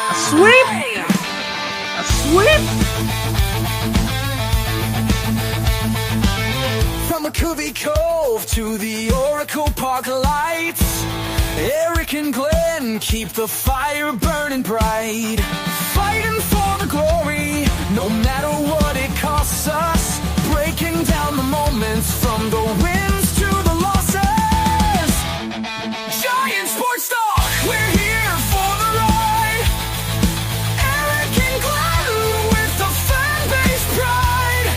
A sweep? A sweep? From McCovey Cove to the Oracle Park lights, Eric and Glenn keep the fire burning bright, fighting for the glory, no matter what it costs us, breaking down the moments from the wins to the losses. Giant Sports Talk, we're here for the ride. Eric and Glenn with the fan base pride,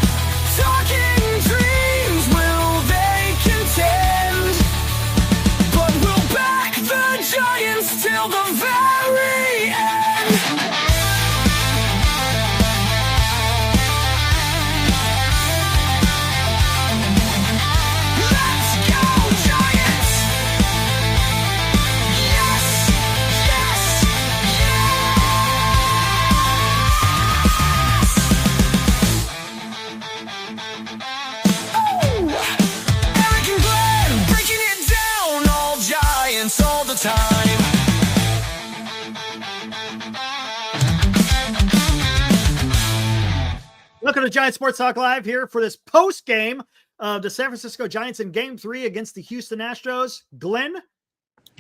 talking dreams, will they contend? But we'll back the Giants till the very end. Let's go, Giants! Yes, yes, yes! Oh! Eric and Glenn breaking it down, all Giants all the time. Welcome to Giant Sports Talk Live here for this post game of the San Francisco Giants in Game 3 against the Houston Astros. Glenn,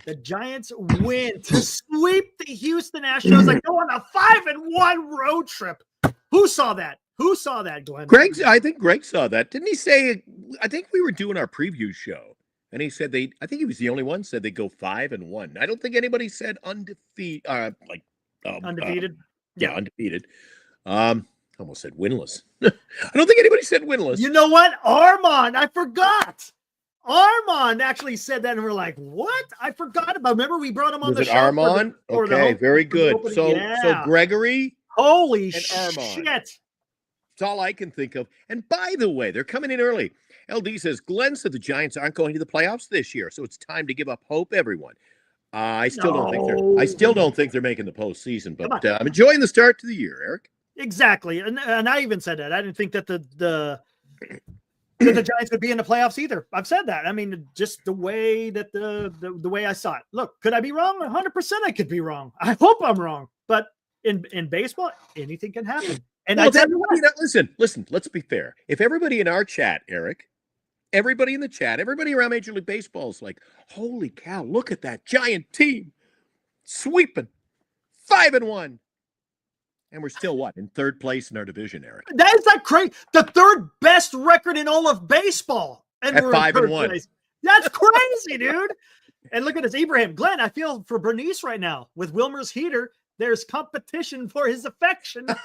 the Giants win to sweep the Houston Astros. They go on a 5-1 road trip. Who saw that? Who saw that, Glenn? I think Greg saw that. Didn't he say, I think we were doing our preview show, and he said I think he was the only one said they go 5-1. I don't think anybody said undefeated. Undefeated? Yeah, undefeated. Almost said winless. I don't think anybody said winless. You know what? Armand, I forgot. Armand actually said that, and we're like, what? I forgot about. Remember, we brought him on Was the it show. Armand? Okay, very good. opening. So Yeah. Gregory Holy and Armand. shit. That's all I can think of. And by the way, they're coming in early. LD says, Glenn said the Giants aren't going to the playoffs this year, so it's time to give up hope, everyone. I still don't think they're making the postseason, but I'm enjoying the start to the year, Eric. Exactly. And I even said that. I didn't think that the Giants would be in the playoffs either. I've said that. I mean, just the way that the way I saw it. Look, could I be wrong? 100% I could be wrong. I hope I'm wrong. But in baseball, anything can happen. And I tell you what, listen, let's be fair. If everybody in our chat, Eric, everybody in the chat, everybody around Major League Baseball is like, holy cow, look at that Giant team sweeping 5-1. And we're still in third place in our division, Eric. that is like crazy. The third best record in all of baseball. And At we're in third 5-1. place. That's crazy, dude. And look at this. Ibrahim, Glenn, I feel for Bernice right now. With Wilmer's heater, there's competition for his affection. Dude,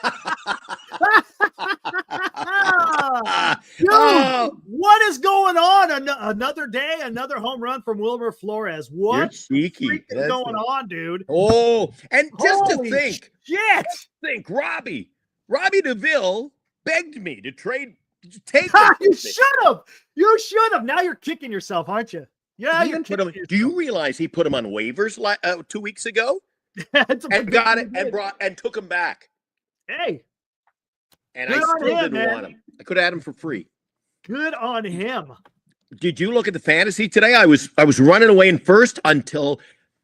what is going on? Another day, another home run from Wilmer Flores. What is going on, dude? Oh, and just Holy to think, Robbie DeVille begged me to take him. You should have. Now you're kicking yourself, aren't you? Yeah. Do you realize he put him on waivers 2 weeks ago? And got it and took him back. Hey. And I still didn't want him. I could have had him for free. Good on him. Did you look at the fantasy today? I was running away in first until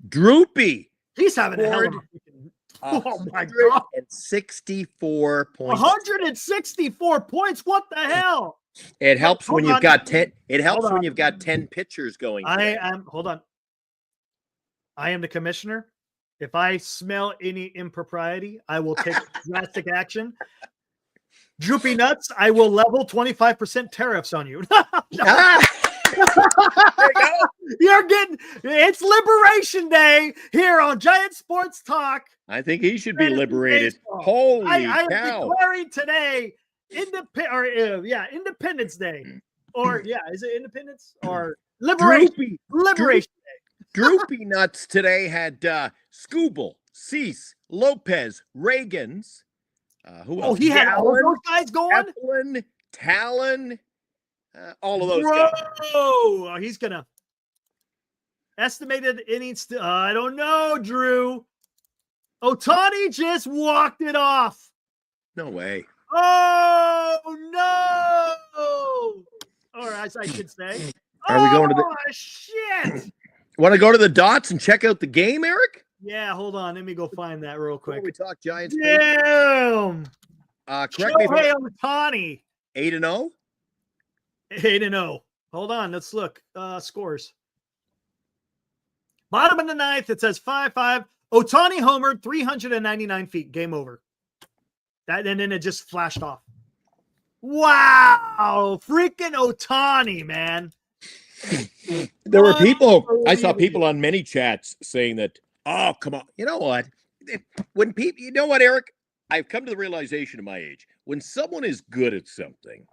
Droopy. He's having a hell of a oh my God. 164 points. 164 points. What the hell? It helps when you've got 10. It helps when you've got 10 pitchers going. Hold on. I am the commissioner. If I smell any impropriety, I will take drastic action. Droopy nuts, I will level 25% tariffs on you. You're getting it's Liberation Day here on Giant Sports Talk. I think he should be liberated. Holy I am cow. declaring today Independence Day. Or is it Independence or Liberation? Liberation Day. Droopy Nuts today had Scooble, Cease, Lopez, Reagans. Who else? He had all those guys going? Talon, all of those guys. Oh, he's going to estimated innings. I don't know, Drew. Ohtani just walked it off. No way. Oh, no. Or as I should say. Are we going to the... shit. Want to go to the dots and check out the game, Eric? Yeah, hold on. Let me go find that real Before quick. we talk Giants. Damn. Correct me if Shohei I'm Ohtani. 8-0. 8-0. Hold on. Let's look. Scores. Bottom of the ninth, it says 5-5. Ohtani homered 399 feet. Game over. And then it just flashed off. Wow. Freaking Ohtani, man. There were people, I saw people on many chats saying that, oh, come on. You know what? When people, you know what, Eric? I've come to the realization of my age. When someone is good at something,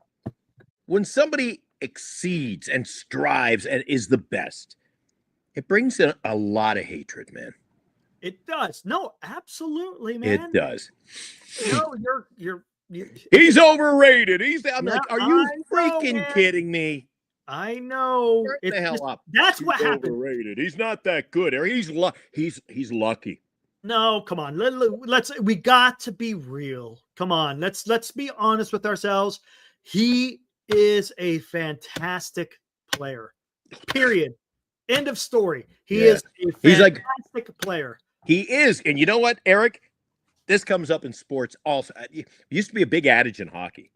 when somebody exceeds and strives and is the best, it brings in a lot of hatred, man. It does. No, absolutely, man. It does. No, you're He's overrated. I'm Yeah, like, are you I know, freaking man. kidding me? I know. Shut It's the hell just- up. That's He's what happened. overrated. He's not that good. He's lucky. No, come on. We got to be real. Come on. Let's be honest with ourselves. He is a fantastic player. Period. End of story. He Yeah. is a He's like- fantastic player. He is. And you know what, Eric? This comes up in sports also. It used to be a big adage in hockey.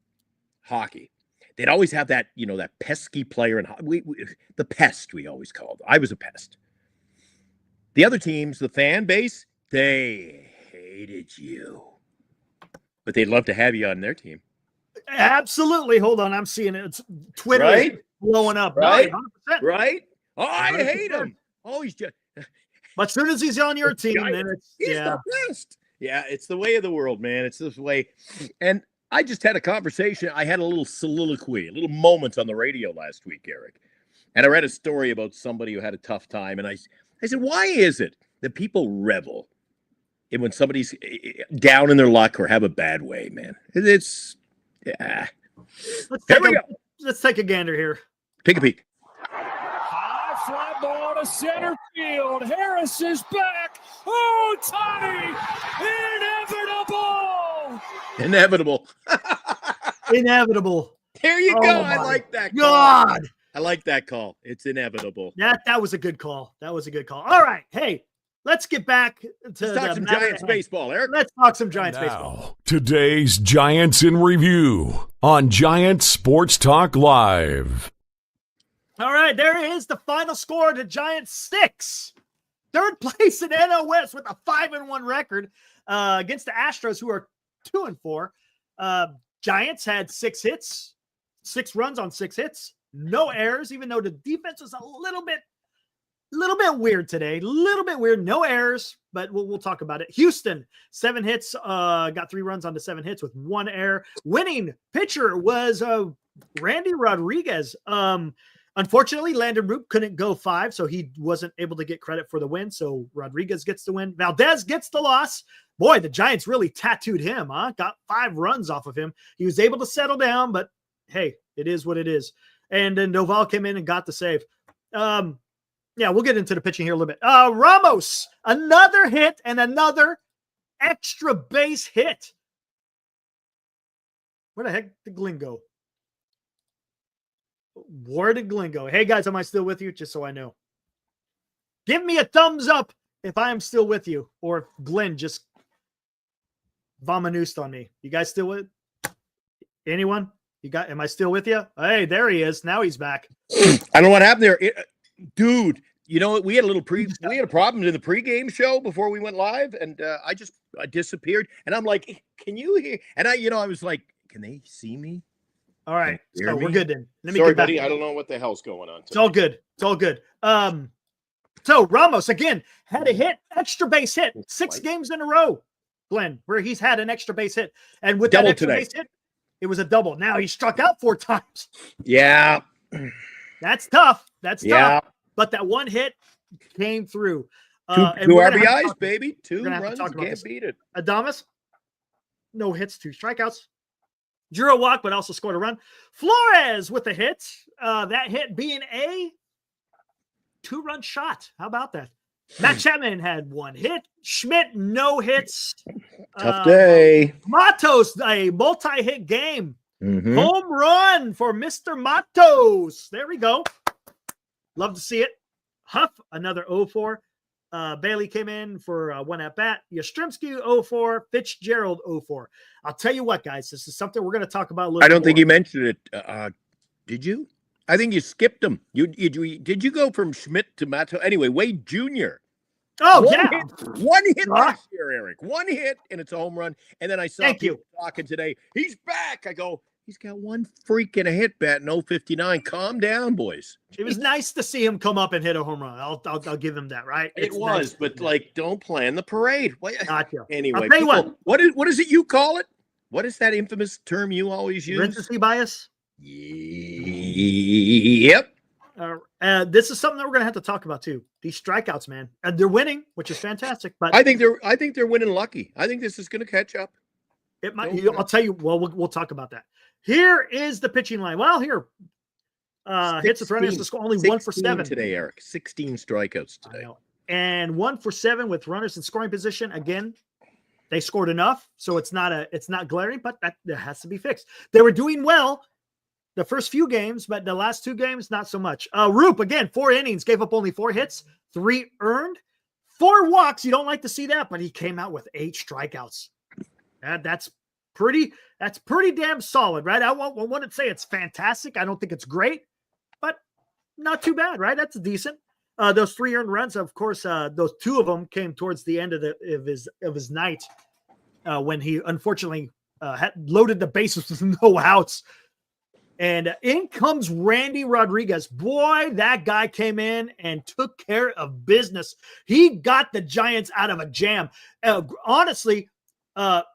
They'd always have that, that pesky player in hockey. The pest, we always called. I was a pest. The other teams, the fan base, they hated you. But they'd love to have you on their team. Absolutely. Hold on. I'm seeing it. It's Twitter Right? is blowing up. Right? 100%. Right? Oh, I 100%. hate him. Oh, he's just But as soon as he's on your team, Giant. then it's he's the best. Yeah, it's the way of the world, man. It's this way. And I just had a conversation. I had a little soliloquy, a little moment on the radio last week, Eric. And I read a story about somebody who had a tough time. And I said, why is it that people revel when somebody's down in their luck or have a bad way, man? It's, yeah. Let's take a gander here. Take a peek. High fly ball to center field. Harris is back. Oh, Tommy! Inevitable. Inevitable. There you Oh go. I my like that call. God. I like that call. It's inevitable. That was a good call. That was a good call. All right. Hey, let's get back to Let's talk some matter at Giants hand. baseball, Eric. Let's talk some Giants baseball. Now, today's Giants in Review on Giants Sports Talk Live. All right, there is the final score. The Giants 6. Third place in NL West with a 5-1 record against the Astros, who are 2-4. Giants had 6 hits, 6 runs on 6 hits, no errors, even though the defense was a little bit weird today. A little bit weird. No errors, but we'll talk about it. Houston, 7 hits, got 3 runs on the 7 hits with 1 error. Winning pitcher was Randy Rodriguez. Unfortunately, Landen Roupp couldn't go 5, so he wasn't able to get credit for the win. So Rodriguez gets the win. Valdez gets the loss. Boy, the Giants really tattooed him, huh? Got 5 runs off of him. He was able to settle down, but hey, it is what it is. And then Doval came in and got the save. Yeah, we'll get into the pitching here a little bit. Ramos, another hit and another extra base hit. Where the heck did Glenn go? Where did Glenn go? Hey, guys, am I still with you? Just so I know. Give me a thumbs up if I am still with you, or if Glenn just vominosed on me. You guys still with? Anyone? Am I still with you? Hey, there he is. Now he's back. I don't know what happened there. Dude, you know what? We had a problem in the pregame show before we went live, and I disappeared. And I'm like, can you hear? And I was like, can they see me? All right. Can you hear So we're me? good then. Let me Sorry, get back. buddy. I don't know what the hell's going on. It's all good. It's all good. So Ramos again had a hit, extra base hit, 6 games in a row, Glenn, where he's had an extra base hit. And with that Double extra today. base hit, it was a double. Now he struck out 4 times. Yeah. That's tough. That's Yeah. tough. But that one hit came through. Two and we're gonna have to RBIs, talk- baby. 2 gonna have to runs. talk about Can't this. beat it. Adames, no hits, 2 strikeouts. Drew a walk, but also scored a run. Flores with a hit. That hit being a 2-run shot. How about that? Matt Chapman had 1 hit. Schmidt, no hits. Tough day. Matos, a multi-hit game. Mhm. Home run for Mr. Matos. There we go. Love to see it. Huff, another 0-4. Bailey came in for one at bat. Yastrzemski 0-4, Fitzgerald 0-4. I'll tell you what, guys, this is something we're going to talk about a little I don't bit think more. you mentioned it. Did you? I think you skipped him. Did you go from Schmidt to Matos? Anyway, Wade Jr. Oh, One yeah. hit, one hit Huh? this year, Eric. One hit, and it's a home run. And then I saw Thank you. people talking today. He's back. I go, he's got one freaking hit bat in 059. Calm down, boys. It was nice to see him come up and hit a home run. I'll give him that, right? It It's was, nice. but like, don't plan the parade. Gotcha. Anyway, I'll tell you people, what is it you call it? What is that infamous term you always use? Recency bias. Yep. This is something that we're going to have to talk about too. These strikeouts, man, and they're winning, which is fantastic. But I think they're winning lucky. I think this is going to catch up. it might. Don't- I'll tell you. Well, we'll talk about that. Here is the pitching line. Well, here hits with runners to score only 1 for 7 today, Eric. 16 strikeouts I today. know. And 1 for 7 with runners in scoring position. Again, they scored enough, so it's not glaring, but that has to be fixed. They were doing well the first few games, but the last 2 games, not so much. Roupp, again, 4 innings, gave up only 4 hits, 3 earned, 4 walks. You don't like to see that, but he came out with 8 strikeouts. That's pretty damn solid, right? I wouldn't say it's fantastic. I don't think it's great, but not too bad, right? That's decent. Those 3 earned runs, of course, those 2 of them came towards the end of his night when he unfortunately had loaded the bases with no outs. And in comes Randy Rodriguez. Boy, that guy came in and took care of business. He got the Giants out of a jam. Honestly,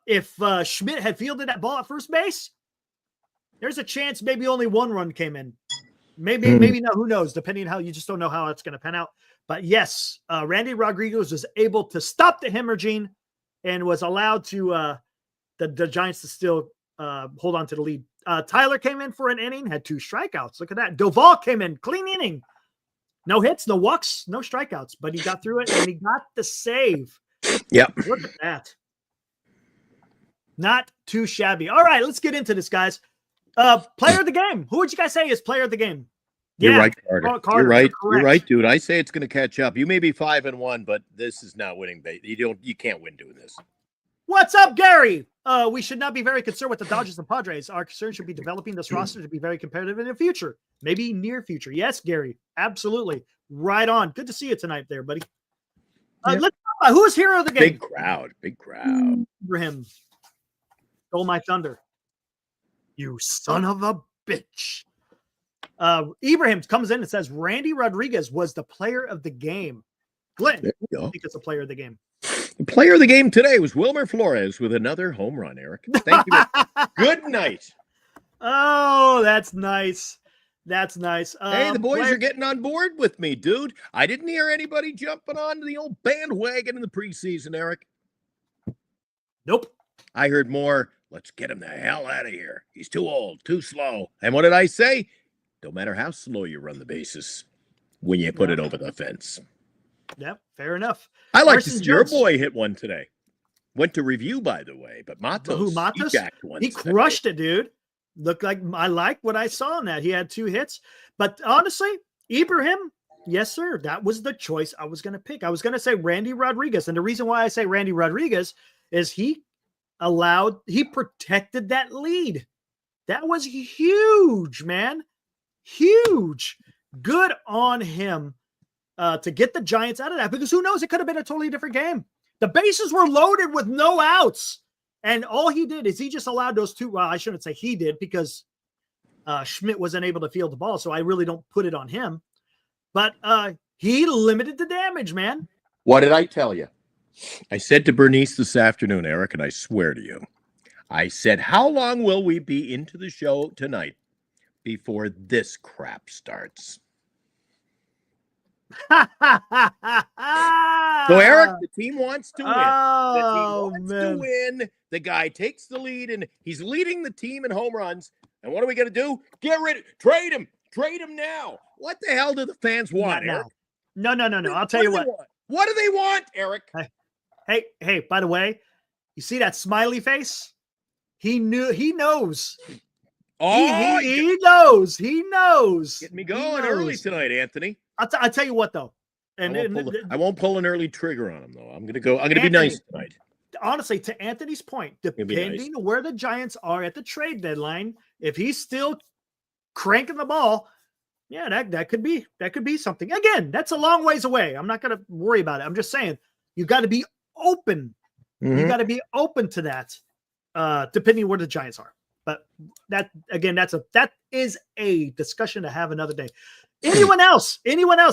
if Schmidt had fielded that ball at first base, there's a chance maybe only 1 run came in. Maybe not. Who knows? Depending on how, you just don't know how it's going to pan out. But yes, Randy Rodriguez was able to stop the hemorrhaging and was allowed to the Giants to still hold on to the lead. Tyler came in for an inning, had 2 strikeouts. Look at that. Doval came in, clean inning. No hits, no walks, no strikeouts, but he got through it and he got the save. Yep. Look at that. Not too shabby. All right, let's get into this, guys. Player of the game. Who would you guys say is player of the game? You're right, Carter. Carter. You're right. Correct. You're right, dude. I say it's going to catch up. You may be 5-1, but this is not winning. You can't win doing this. What's up, Gary? We should not be very concerned with the Dodgers and Padres. Our concern should be developing this roster to be very competitive in the future, maybe near future. Yes, Gary, absolutely. Right on. Good to see you tonight there, buddy. Let's talk about who's hero of the game. Big crowd. Ibrahim stole my thunder. You son of a bitch. Ibrahim comes in and says Randy Rodriguez was the player of the game. Glenn, There you go. I think it's a player of the game. The player of the game today was Wilmer Flores with another home run, Eric. Thank you. Good night. Oh, that's nice. That's nice. Hey, the boys are getting on board with me, dude. I didn't hear anybody jumping onto the old bandwagon in the preseason, Eric. Nope. I heard more, let's get him the hell out of here. He's too old, too slow. And what did I say? Don't matter how slow you run the bases when you put it over the fence. Yep, fair enough. I like Carson to see your Jones. boy hit one today. Went to review, by the way, but Matos, Who, Matos? he jacked one. He crushed it, dude. Looked like I like what I saw in that. He had 2 hits. But honestly, Ibrahim, yes, sir. That was the choice I was going to pick. I was going to say Randy Rodriguez. And the reason why I say Randy Rodriguez is he protected that lead. That was huge, man. Huge. Good on him to get the Giants out of that, because who knows? It could have been a totally different game. The bases were loaded with no outs. And all he did is he just allowed those 2. Well, I shouldn't say he did, because Schmidt wasn't able to field the ball. So I really don't put it on him. But he limited the damage, man. What did I tell you? I said to Bernice this afternoon, Eric, and I swear to you, I said, how long will we be into the show tonight before this crap starts? So, Eric, the team wants to win. The team wants to win. The guy takes the lead, and he's leading the team in home runs. And what are we going to do? Trade him. Trade him now. What the hell do the fans want, Eric? No. I'll tell you what. What do they want, Eric? Hey, by the way, you see that smiley face? He knows. Oh, he knows. Get me going early tonight, Anthony. I'll tell you what, though. And I won't pull an early trigger on him though. I'm gonna be nice tonight. Honestly, to Anthony's point, depending on where the Giants are at the trade deadline, if he's still cranking the ball, yeah, that could be something. Again, that's a long ways away. I'm not going to worry about it. I'm just saying you got to be open. Mm-hmm. You got to be open to that, depending on where the Giants are. But that is a discussion to have another day. Anyone else?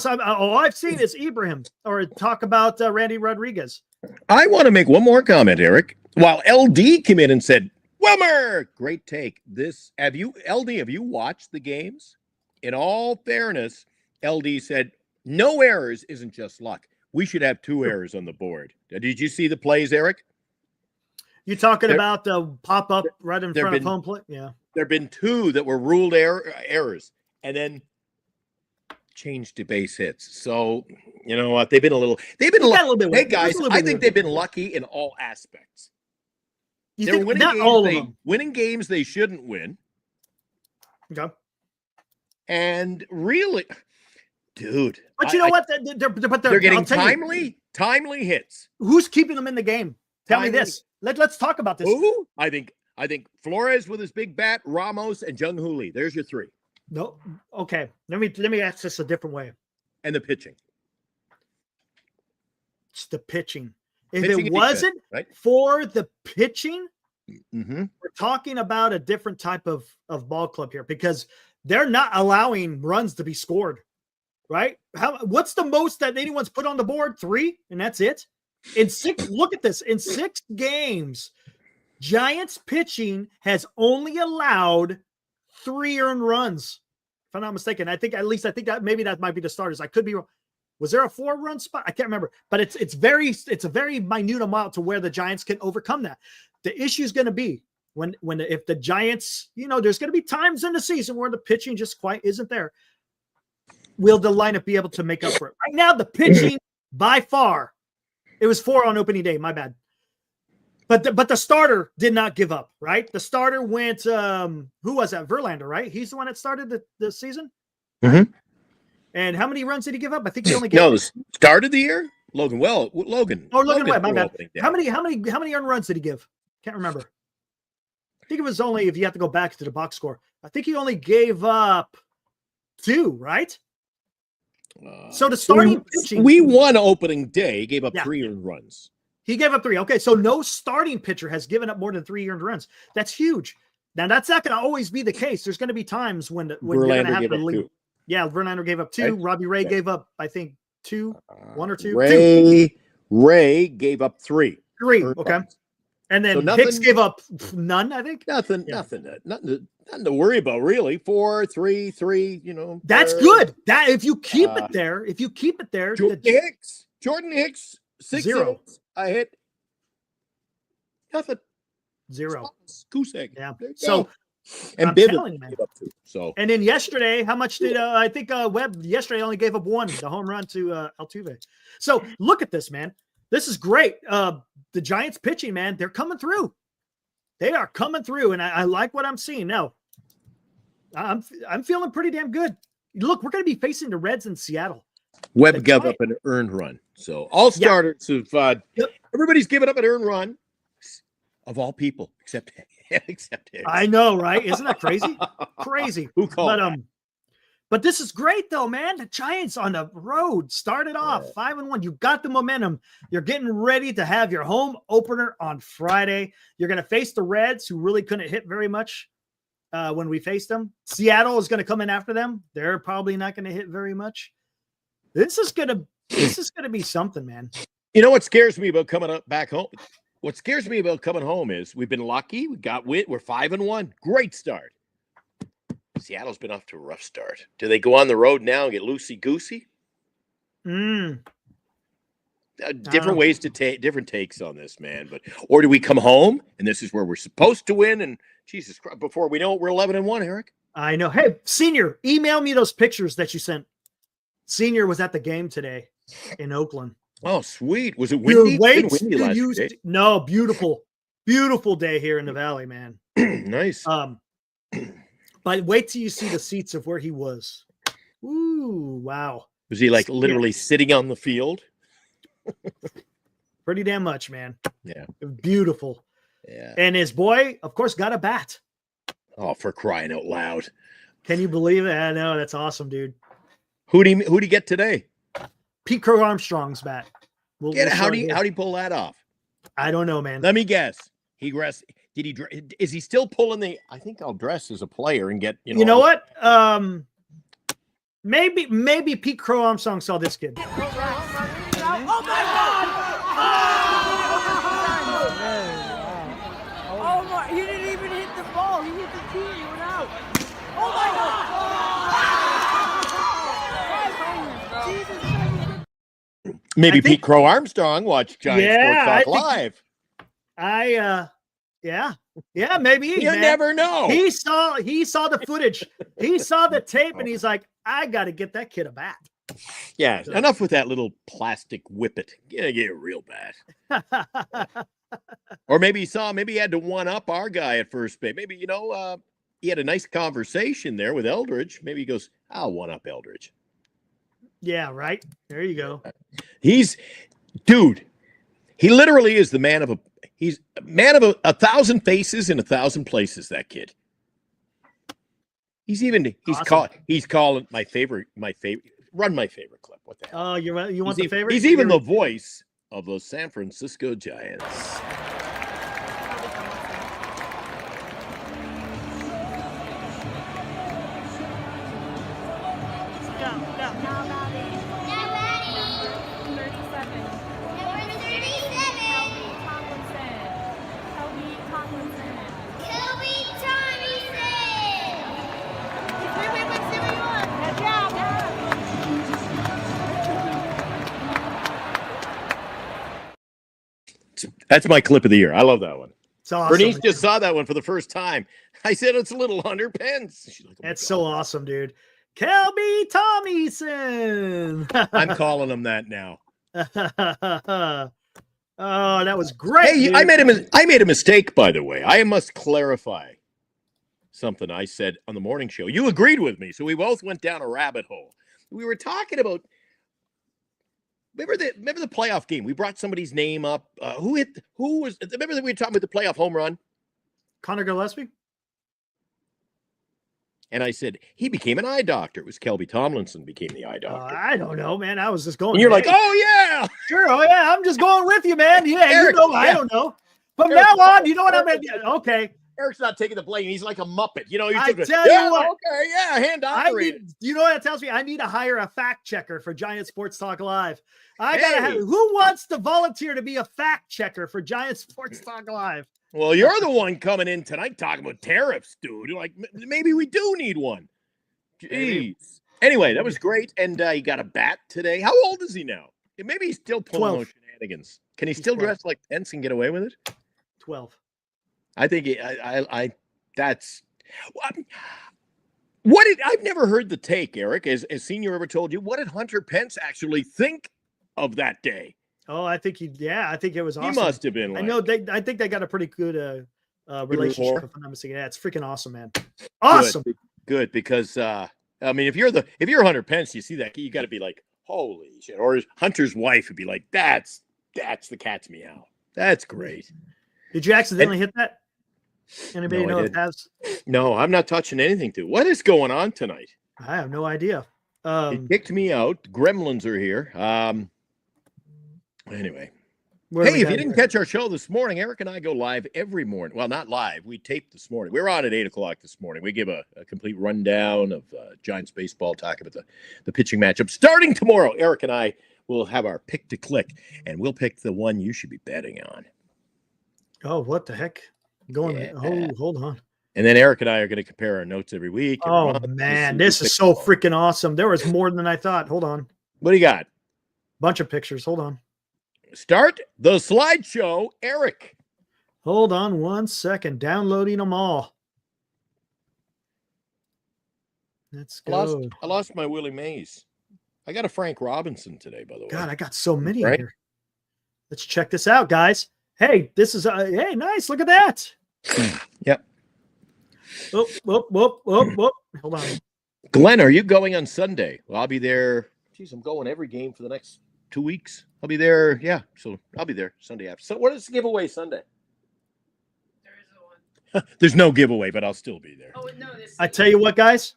All I've seen is Ibrahim or talk about Randy Rodriguez. I want to make one more comment, Eric. While LD came in and said, Wilmer, great take. Have you watched the games? In all fairness, LD said, no errors isn't just luck. We should have 2 errors on the board. Did you see the plays, Eric? You talking about the pop-up right in front of home plate? Yeah. There have been 2 that were ruled errors and then changed to base hits. So, you know what? They've been lucky. Hey, guys, I think they've been lucky in all aspects. They're winning games they shouldn't win. Okay. And really, dude. But you know what? They're getting timely hits. Who's keeping them in the game? Tell me this. Let's talk about this. Who? I think Flores with his big bat, Ramos, and Jung Hoo Lee. There's your 3. No. Okay. Let me ask this a different way. And the pitching. It's the pitching. If it wasn't for the pitching, we're talking about a different type of ball club here because they're not allowing runs to be scored, right? What's the most that anyone's put on the board? 3, and that's it. In 6, look at this. In 6 games, Giants pitching has only allowed 3 earned runs. If I'm not mistaken, I think that maybe that might be the starters. I could be wrong. Was there a 4-run spot? I can't remember, but it's a very minute amount to where the Giants can overcome that. The issue is going to be if the Giants, there's going to be times in the season where the pitching just quite isn't there. Will the lineup be able to make up for it? Right now, the pitching by far, it was 4 on opening day. My bad. But the starter did not give up, right? The starter went, who was that? Verlander, right? He's the one that started the season. Mm-hmm. And how many runs did he give up? I think he only gave the start of the year. Logan. Oh, Logan Webb. My bad. How many earned runs did he give? Can't remember. I think it was only, if you have to go back to the box score, I think he only gave up 2, right? So the starting pitching. We won opening day. He gave up 3 earned runs. He gave up 3. Okay, so no starting pitcher has given up more than 3 earned runs. That's huge. Now that's not going to always be the case. There's going to be times when you're going to have to leave. Yeah, Verlander gave up 2. Right? Robbie Ray gave up, I think, 2, 1 or 2. Ray gave up 3. 3. Okay. And then Hicks gave up none, I think. Nothing to worry about, really. 4, 3, 3. That's good. That if you keep it there, Jordan Hicks, 6 0. hits, I hit nothing. 0. Goose egg. Yeah. So. And Bivens gave up 2. So, and then yesterday, how much did I think Webb yesterday only gave up 1, the home run to Altuve. So look at this, man. This is great. The Giants pitching, man, they're coming through. They are coming through, and I like what I'm seeing now. I'm feeling pretty damn good. Look, we're going to be facing the Reds in Seattle. Webb gave up an earned run. So all starters have everybody's given up an earned run, of all people, except Hicks. I know, right? Isn't that crazy? Crazy. Who called that? But this is great, though, man. The Giants on the road started off 5-1. You got the momentum. You're getting ready to have your home opener on Friday. You're going to face the Reds, who really couldn't hit very much when we faced them. Seattle is going to come in after them. They're probably not going to hit very much. This is going to be something, man. You know what scares me about coming up back home? What scares me about coming home is we've been lucky. We got wit. We're 5-1. Great start. Seattle's been off to a rough start. Do they go on the road now and get loosey-goosey? Different ways to take different takes on this, man. Or do we come home and this is where we're supposed to win? And Jesus Christ, before we know it, we're 11-1, Eric. I know. Hey, Senior, email me those pictures that you sent. Senior was at the game today in Oakland. Oh, sweet. Was it windy? Windy last day? No, beautiful day here in the Valley, man. Nice. But wait till you see the seats of where he was. Ooh, wow. Was he like literally sitting on the field? Pretty damn much, man. Yeah. Beautiful. Yeah. And his boy, of course, got a bat. Oh, for crying out loud. Can you believe it? I know. That's awesome, dude. Who'd he get today? Pete Crow Armstrong's bat. How'd he pull that off? I don't know, man. Let me guess. Is he still pulling I think I'll dress as a player and get, You know what? Maybe Pete Crow Armstrong saw this kid. Oh my God! Oh my! He didn't even hit the ball. He hit the tee. He went out. Oh my God! Jesus! Maybe Pete Crow Armstrong watched Giant Sports Talk Live. Yeah, maybe. You never know. He saw the footage. He saw the tape, and he's like, I got to get that kid a bat. Yeah, enough with that little plastic whippet. Get a real bat. Or maybe he had to one-up our guy at first base. Maybe, he had a nice conversation there with Eldridge. Maybe he goes, I'll one-up Eldridge. Yeah, right. There you go. He literally is the man of he's a man of a thousand faces in 1,000 places, that kid. He's calling my favorite. Run my favorite clip. What the hell? Oh, you want the favorite? He's even the voice of the San Francisco Giants. That's my clip of the year. I love that one. It's awesome. Bernice just saw that one for the first time. I said it's a little Hunter Pence. She's like, that's so awesome, dude. Kelby Tommyson. I'm calling him that now. Oh, that was great. Hey, dude. I made a mistake, by the way. I must clarify something I said on the morning show. You agreed with me, so we both went down a rabbit hole. We were talking about. Remember the playoff game? We brought somebody's name up. Who was? Remember that we were talking about the playoff home run? Connor Gillespie. And I said he became an eye doctor. It was Kelby Tomlinson became the eye doctor. I don't know, man. I was just going. And you're like, oh yeah, sure, oh yeah. I'm just going with you, man. Yeah, Eric, I don't know. From now on, you know what I mean? Okay. Eric's not taking the blame. He's like a Muppet. I tell you what. Okay, yeah, hand operated. You know what that tells me? I need to hire a fact checker for Giant Sports Talk Live. Who wants to volunteer to be a fact checker for Giant Sports Talk Live? Well, you're the one coming in tonight talking about tariffs, dude. Like, maybe we do need one. Jeez. Anyway, that was great. And he got a bat today. How old is he now? Maybe he's still pulling those shenanigans. Can he still dress like Pence and get away with it? 12. I think I've never heard the take, Eric, as Senior ever told you. What did Hunter Pence actually think of that day? Oh, I think it was awesome. He must have been. I know I think they got a pretty good relationship. If I'm not mistaken. Yeah, it's freaking awesome, man. Awesome. Good because I mean, if you're Hunter Pence, you see that you got to be like, holy shit. Or Hunter's wife would be like, that's the cat's meow. That's great. Did you accidentally hit that? Anybody know if it has? No, I'm not touching anything to. What is going on tonight? I have no idea. He kicked me out. Gremlins are here. Anyway. Hey, if you didn't catch our show this morning, Eric and I go live every morning. Well, not live. We taped this morning. We were on at 8 o'clock this morning. We give a complete rundown of Giants baseball, talk about the pitching matchup. Starting tomorrow, Eric and I will have our pick to click, and we'll pick the one you should be betting on. Oh, what the heck? Hold on. And then Eric and I are going to compare our notes every week. Oh, man. This is so freaking awesome. There was more than I thought. Hold on. What do you got? Bunch of pictures. Hold on. Start the slideshow, Eric. Hold on 1 second. Downloading them all. Let's go. I lost my Willie Mays. I got a Frank Robinson today, by the way. God, I got so many in here. Let's check this out, guys. Hey, this is hey, nice. Look at that. Yep. Whoop. Hold on. Glenn, are you going on Sunday? Well, I'll be there Geez, I'm going every game for the next 2 weeks. I'll be there. Yeah, so I'll be there Sunday after. So what is the giveaway Sunday? There is one. There's no giveaway, but I'll still be there. Oh no, this. I tell you what, guys,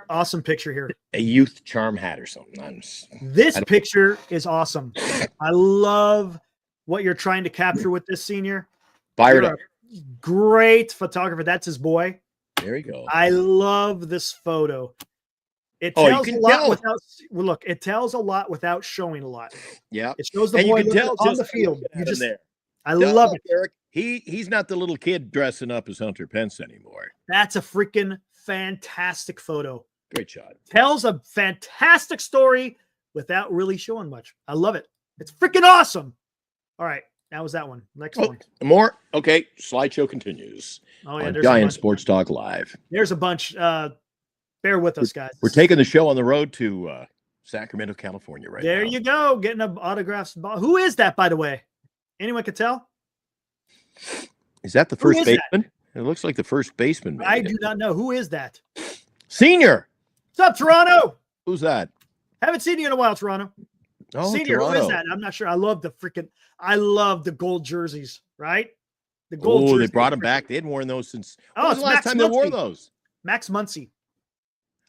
awesome picture here. A youth charm hat or something. This picture is awesome. I love what you're trying to capture with this senior. Fired You're up. a great photographer. That's his boy. There you go. I love this photo. It Oh, you tells can a lot tell. without look. It tells a lot without showing a lot. Yeah. It shows the And you boy can tell on just the field. looking at You him just, there. I love it. Eric. He's not the little kid dressing up as Hunter Pence anymore. That's a freaking fantastic photo. Great shot. Tells a fantastic story without really showing much. I love it. It's freaking awesome. All right, that was that one. Next Oh, one. more? Okay. Slideshow continues Oh yeah, on there's a Giant bunch. Sports Talk Live. There's a bunch. Bear with us, guys. We're taking the show on the road to Sacramento, California right There now. you go, getting an autographs. Who is that, by the way? Anyone can tell? Is that the Who first is that? baseman? It looks like the first baseman. Maybe. I do not know. Who is that? Senior. What's up, Toronto? Who's that? Haven't seen you in a while, Toronto. Oh, Senior, Toronto. who is that? I'm not sure. I love the gold jerseys, right? The gold Oh, jerseys. they brought them back. They hadn't worn those since. Oh, When was it's the last Max time they wore Muncy. those? Max Muncy.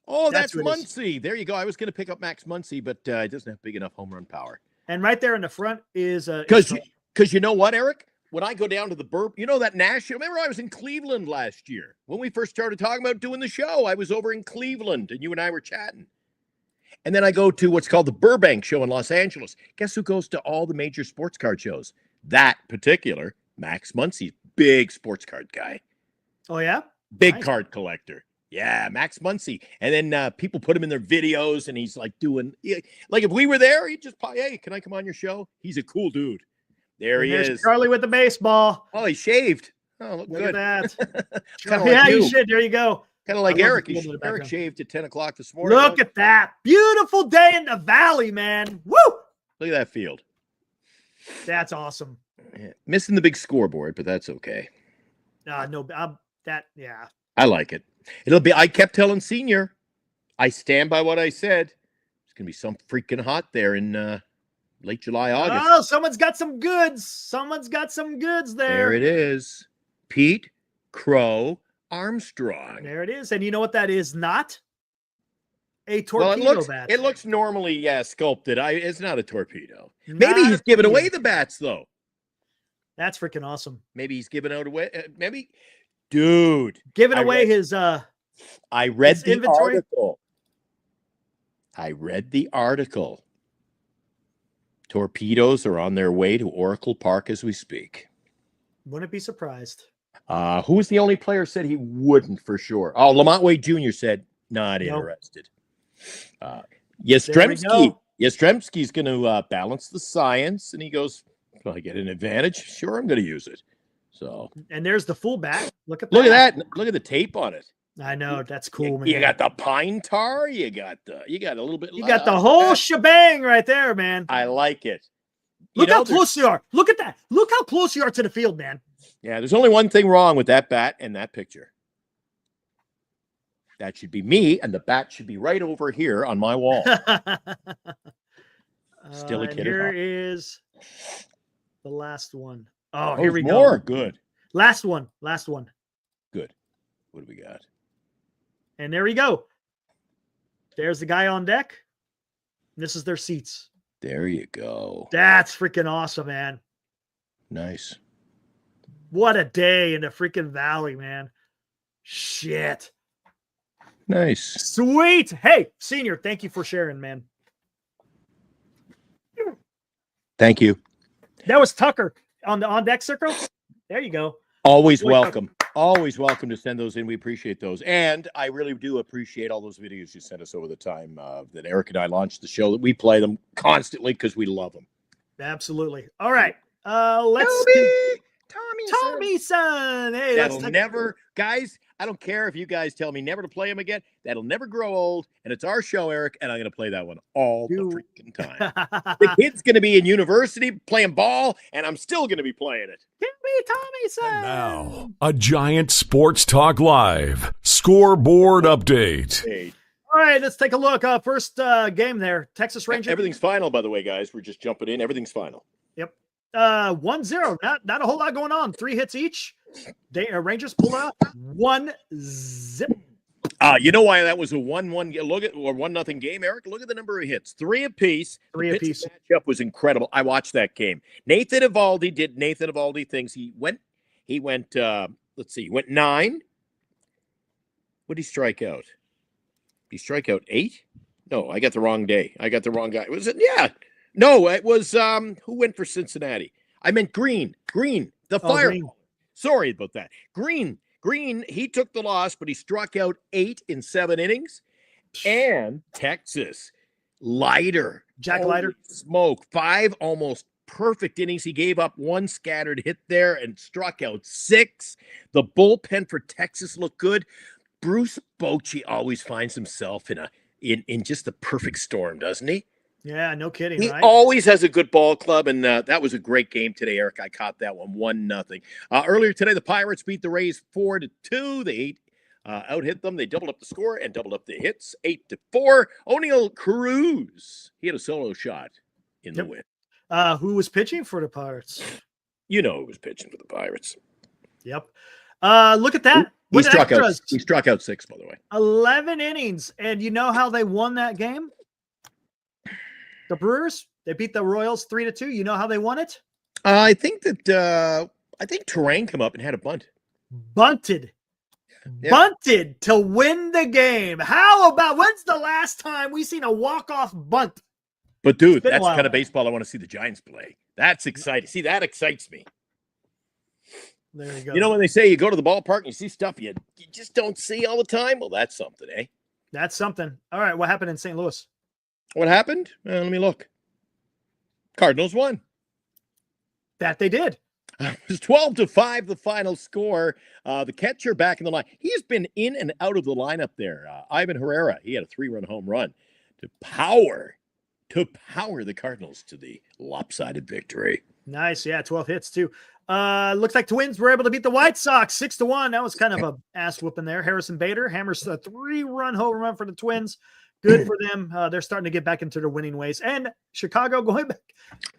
Oh, That's that's who it is. Muncy. There you go. I was going to pick up Max Muncy, but he doesn't have big enough home run power. And right there in the front is Because you know what, Eric? When I go down to the burp, you know that national. Remember, I was in Cleveland last year when we first started talking about doing the show. I was over in Cleveland, and you and I were chatting. And then I go to what's called the Burbank show in Los Angeles. Guess who goes to all the major sports card shows? That particular Max Muncy, big sports card guy, Oh yeah. big Nice. card collector. Yeah, Max Muncy. And then people put him in their videos, and he's like doing, like if we were there, he'd just, hey, can I come on your show? He's a cool dude. There And he there's is. Charlie with the baseball. Oh, he shaved. Oh, look Look good. at that. Kinda Yeah, like you you. should. There you go. Kind of like I love Eric. the field in the Eric background. shaved at 10 o'clock this morning. Look at that. Beautiful day in the valley, man. Woo! Look at that field. That's awesome. Yeah. Missing the big scoreboard, but that's okay. No, yeah. I like it. I kept telling Senior, I stand by what I said. It's going to be some freaking hot there in late July, August. Oh, someone's got some goods. Someone's got some goods there. There it is. Pete Crow Armstrong. There it is. And you know what that is not? A Well, torpedo bat. it looks normally, sculpted. It's not a torpedo. Maybe Not he's a giving torpedo. away the bats, though. That's freaking awesome. Maybe he's giving out away. Maybe, dude. Giving I away read- his I read His the inventory? article. Torpedoes are on their way to Oracle Park as we speak. wouldn't be surprised. Who was the only player said he wouldn't for sure? Oh, Lamont Wade Jr. said not Nope. interested. There Yastrzemski. we go. Yastrzemski's going to balance the science, and he goes, "Will I get an advantage? Sure, I'm going to use it." So And there's the full bat. Look at look at that. Look at the tape on it. I know. That's cool, man. You got the pine tar. You got a little bit. You got the whole shebang right there, man. I like it. Look how there's- close you are. Look at that. Look how close you are to the field, man. Yeah, there's only one thing wrong with that bat and that picture. That should be me, and the bat should be right over here on my wall. Still a and kid at here heart. is the last one. Oh, Oh, here we more. go. Good. Last one. Last one. Good. What do we got? And there we go. There's the guy on deck. This is their seats. There you go. That's freaking awesome, man. Nice. What a day in the freaking valley, man. Shit. Nice. Sweet. Hey, Senior, thank you for sharing, man. Thank you. That was Tucker on the on deck circle. There you go. Always Boy, welcome. Always welcome to send those in. We appreciate those. And I really do appreciate all those videos you sent us over the time that Eric and I launched the show. That we play them constantly because we love them. Absolutely. All right. Let's Tommy son. Hey, That'll let's never, guys, I don't care if you guys tell me never to play them again. That'll never grow old. And it's our show, Eric, and I'm going to play that one all the freaking time. The kid's going to be in university playing ball, and I'm still going to be playing it. Give me Tommy son. And now, a Giant Sports Talk Live scoreboard update. Hey, All right, let's take a look. First game there, Texas Rangers. Everything's final, by the way, guys. We're just jumping in. Everything's final. Yep. 1-0. Not a whole lot going on. 3 hits each. Rangers pull out 1-0. You know why that was a 1-1 look at or 1-0 game, Eric? Look at the number of hits. 3 apiece. The pitching matchup was incredible. I watched that game. Nathan Eovaldi did Nathan Eovaldi things. He went let's see, he went 9. What did he strike out? He strike out 8? No, I got the wrong day. I got the wrong guy. Was it? Yeah. No, it was who went for Cincinnati? I meant Green, the fire. Green. Sorry about that. Green, he took the loss, but he struck out 8 in 7 innings. And Texas, Jack Leiter. Smoke, 5 almost perfect innings. He gave up 1 scattered hit there and struck out 6. The bullpen for Texas looked good. Bruce Bochy always finds himself in just the perfect storm, doesn't he? Yeah, no kidding. He right? always has a good ball club, and that was a great game today, Eric. I caught that one 1-0. Earlier today, the Pirates beat the Rays 4-2. They out-hit them. They doubled up the score and doubled up the hits 8-4. O'Neal Cruz, he had a solo shot in the win. Who was pitching for the Pirates? You know who was pitching for the Pirates. Yep. Look at that. He struck out 6, by the way. 11 innings. And you know how they won that game? The Brewers, they beat the Royals 3-2. You know how they won it? I think Terrain come up and had a bunt. Bunted to win the game. How about when's the last time we seen a walk-off bunt? But dude, that's the kind of baseball I want to see the Giants play. That's exciting. See, that excites me. There you go. You know when they say you go to the ballpark and you see stuff you just don't see all the time? Well, that's something, eh? That's something. All right, what happened in St. Louis? What happened? Let me look. Cardinals won. That they did. It was 12-5, the final score. The catcher back in the line. He's been in and out of the lineup there. Ivan Herrera, he had a 3-run home run to power the Cardinals to the lopsided victory. Nice. Yeah, 12 hits too. Looks like Twins were able to beat the White Sox 6-1. That was kind of a ass whooping there. Harrison Bader hammers a 3-run home run for the Twins. Good for them. They're starting to get back into their winning ways. And Chicago going back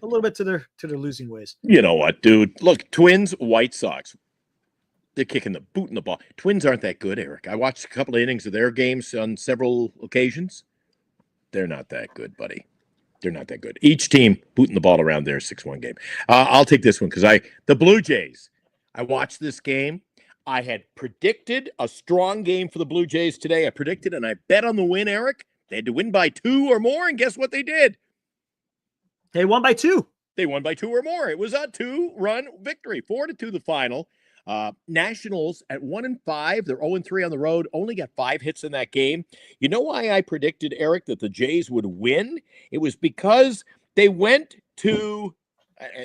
a little bit to their losing ways. You know what, dude? Look, Twins, White Sox. They're kicking the boot in the ball. Twins aren't that good, Eric. I watched a couple of innings of their games on several occasions. They're not that good, buddy. They're not that good. Each team booting the ball around their 6-1 game. I'll take this one because the Blue Jays. I watched this game. I had predicted a strong game for the Blue Jays today. I predicted and I bet on the win, Eric. They had to win by 2 or more, and guess what they did? They won by 2. They won by 2 or more. It was a 2-run victory, 4-2 the final. Nationals at 1-5. They're 0-3 on the road. Only got 5 hits in that game. You know why I predicted, Eric, that the Jays would win? It was because they went to,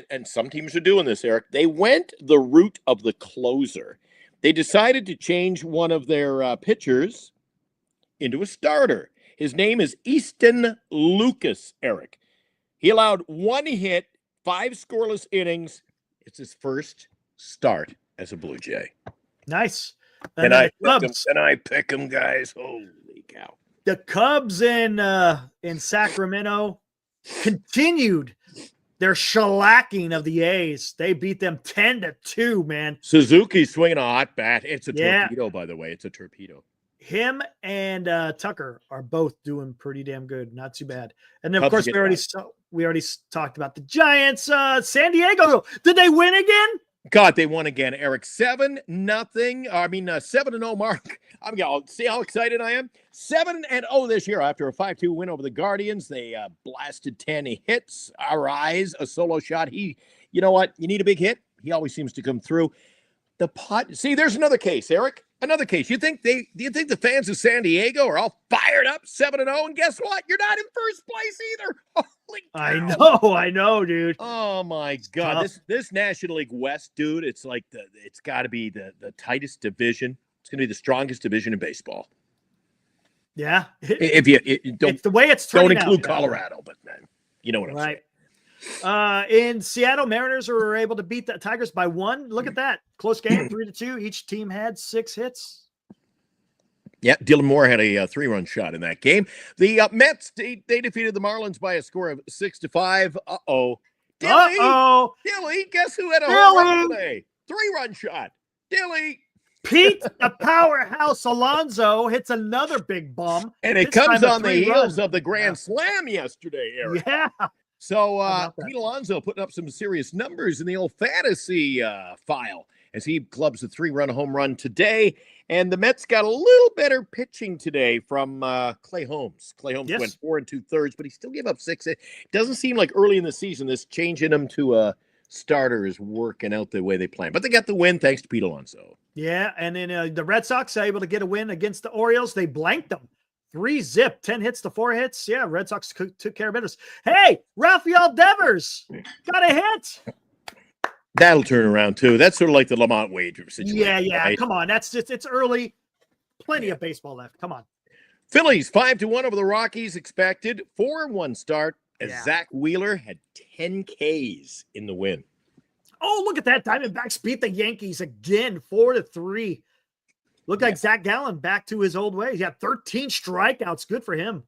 and some teams are doing this, Eric, they went the route of the closer. They decided to change one of their pitchers into a starter. His name is Easton Lucas, Eric. He allowed 1 hit, 5 scoreless innings. It's his first start as a Blue Jay. Nice. And I pick him, guys. Holy cow. The Cubs in Sacramento continued their shellacking of the A's. They beat them 10-2, man. Suzuki's swinging a hot bat. It's a torpedo, by the way. It's a torpedo. Him and Tucker are both doing pretty damn good. Not too bad. And then, of Cubs course, we already talked about the Giants. San Diego, did they win again? God, they won again, Eric. 7-0. 7-0 mark. I'm going to see how excited I am. 7-0 this year after a 5-2 win over the Guardians. They blasted 10 hits. Arise, a solo shot. You know what? You need a big hit. He always seems to come through. See, there's another case, Eric. Another case. Do you think the fans of San Diego are all fired up 7-0? And guess what? You're not in first place either. Holy cow. I know, dude. Oh my God. This National League West, dude, it's like it's got to be the tightest division. It's going to be the strongest division in baseball. Yeah. If you don't, it's the way it's don't turning include out, Colorado, but man, you know what I'm saying. In Seattle, Mariners were able to beat the Tigers by 1. Look at that. Close game, 3-2. Each team had 6 hits. Yeah, Dylan Moore had a 3-run shot in that game. The Mets, they defeated the Marlins by a score of 6-5. Uh-oh. Dilly, guess who had a home run today? 3-run shot. Dilly. Pete, the powerhouse Alonso, hits another big bomb. And it comes on the heels of the grand slam yesterday, Eric. Yeah. So Pete Alonso putting up some serious numbers in the old fantasy file as he clubs a 3-run home run today. And the Mets got a little better pitching today from Clay Holmes. Clay Holmes went 4 2/3, but he still gave up 6. It doesn't seem like early in the season this changing him to a starter is working out the way they planned. But they got the win thanks to Pete Alonso. Yeah, and then the Red Sox are able to get a win against the Orioles. They blanked them. 3-zip, 10 hits to 4 hits. Yeah, Red Sox took care of business. Hey, Rafael Devers got a hit. That'll turn around too. That's sort of like the Lamont Wager situation. Yeah. Right? Come on, it's early. Plenty of baseball left. Come on. Phillies 5-1 over the Rockies expected. 4-1 start as Zach Wheeler had 10 Ks in the win. Oh, look at that! Diamondbacks beat the Yankees again, 4-3. Looked like Zach Gallen back to his old ways. Yeah, 13 strikeouts. Good for him.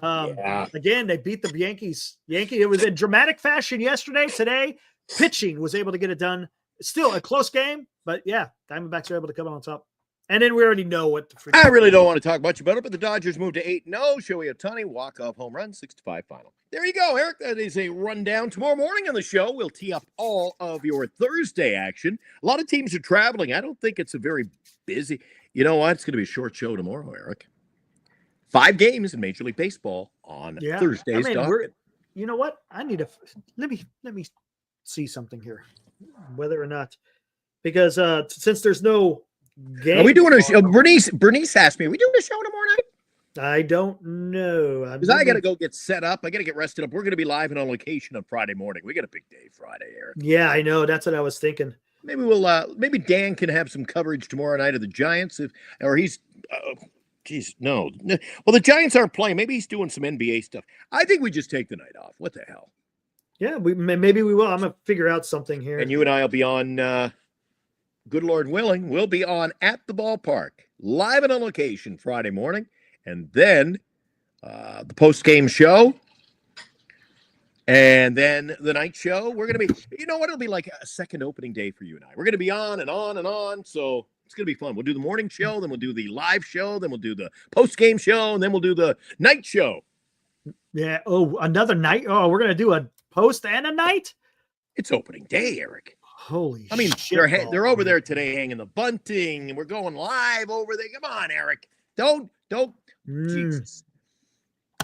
Again, they beat the Yankees. It was in dramatic fashion yesterday. Today, pitching was able to get it done. Still a close game, but yeah, Diamondbacks are able to come on top. And then we already know what the I really don't want to talk much about it, but the Dodgers moved to 8-0. Shohei Ohtani walk-off home run, 6-5 final. There you go, Eric. That is a rundown. Tomorrow morning on the show, we'll tee up all of your Thursday action. A lot of teams are traveling. I don't think it's a very busy. You know what? It's going to be a short show tomorrow, Eric. 5 games in Major League Baseball on Thursday's docket. You know what? I need to let me see something here, whether or not, because since there's no game. Are we doing a show? Bernice asked me, are we doing a show tomorrow night? I don't know. Because I got to go get set up. I got to get rested up. We're going to be live and on location on Friday morning. We got a big day Friday, Eric. Yeah, I know. That's what I was thinking. Maybe maybe Dan can have some coverage tomorrow night of the Giants, or he's, no. Well, the Giants aren't playing. Maybe he's doing some NBA stuff. I think we just take the night off. What the hell? Yeah, maybe we will. I'm gonna figure out something here. And you and I will be on. Good Lord willing, we'll be on at the ballpark, live and on location Friday morning, and then the post-game show, and then the night show. We're going to be, you know what, it'll be like a second opening day for you and I. We're going to be on and on and on, so it's going to be fun. We'll do the morning show, then we'll do the live show, then we'll do the post-game show, and then we'll do the night show. Yeah, another night? Oh, we're going to do a post and a night? It's opening day, Eric. Holy shit. They're over there today hanging the bunting, and we're going live over there. Come on, Eric. Don't. Jesus.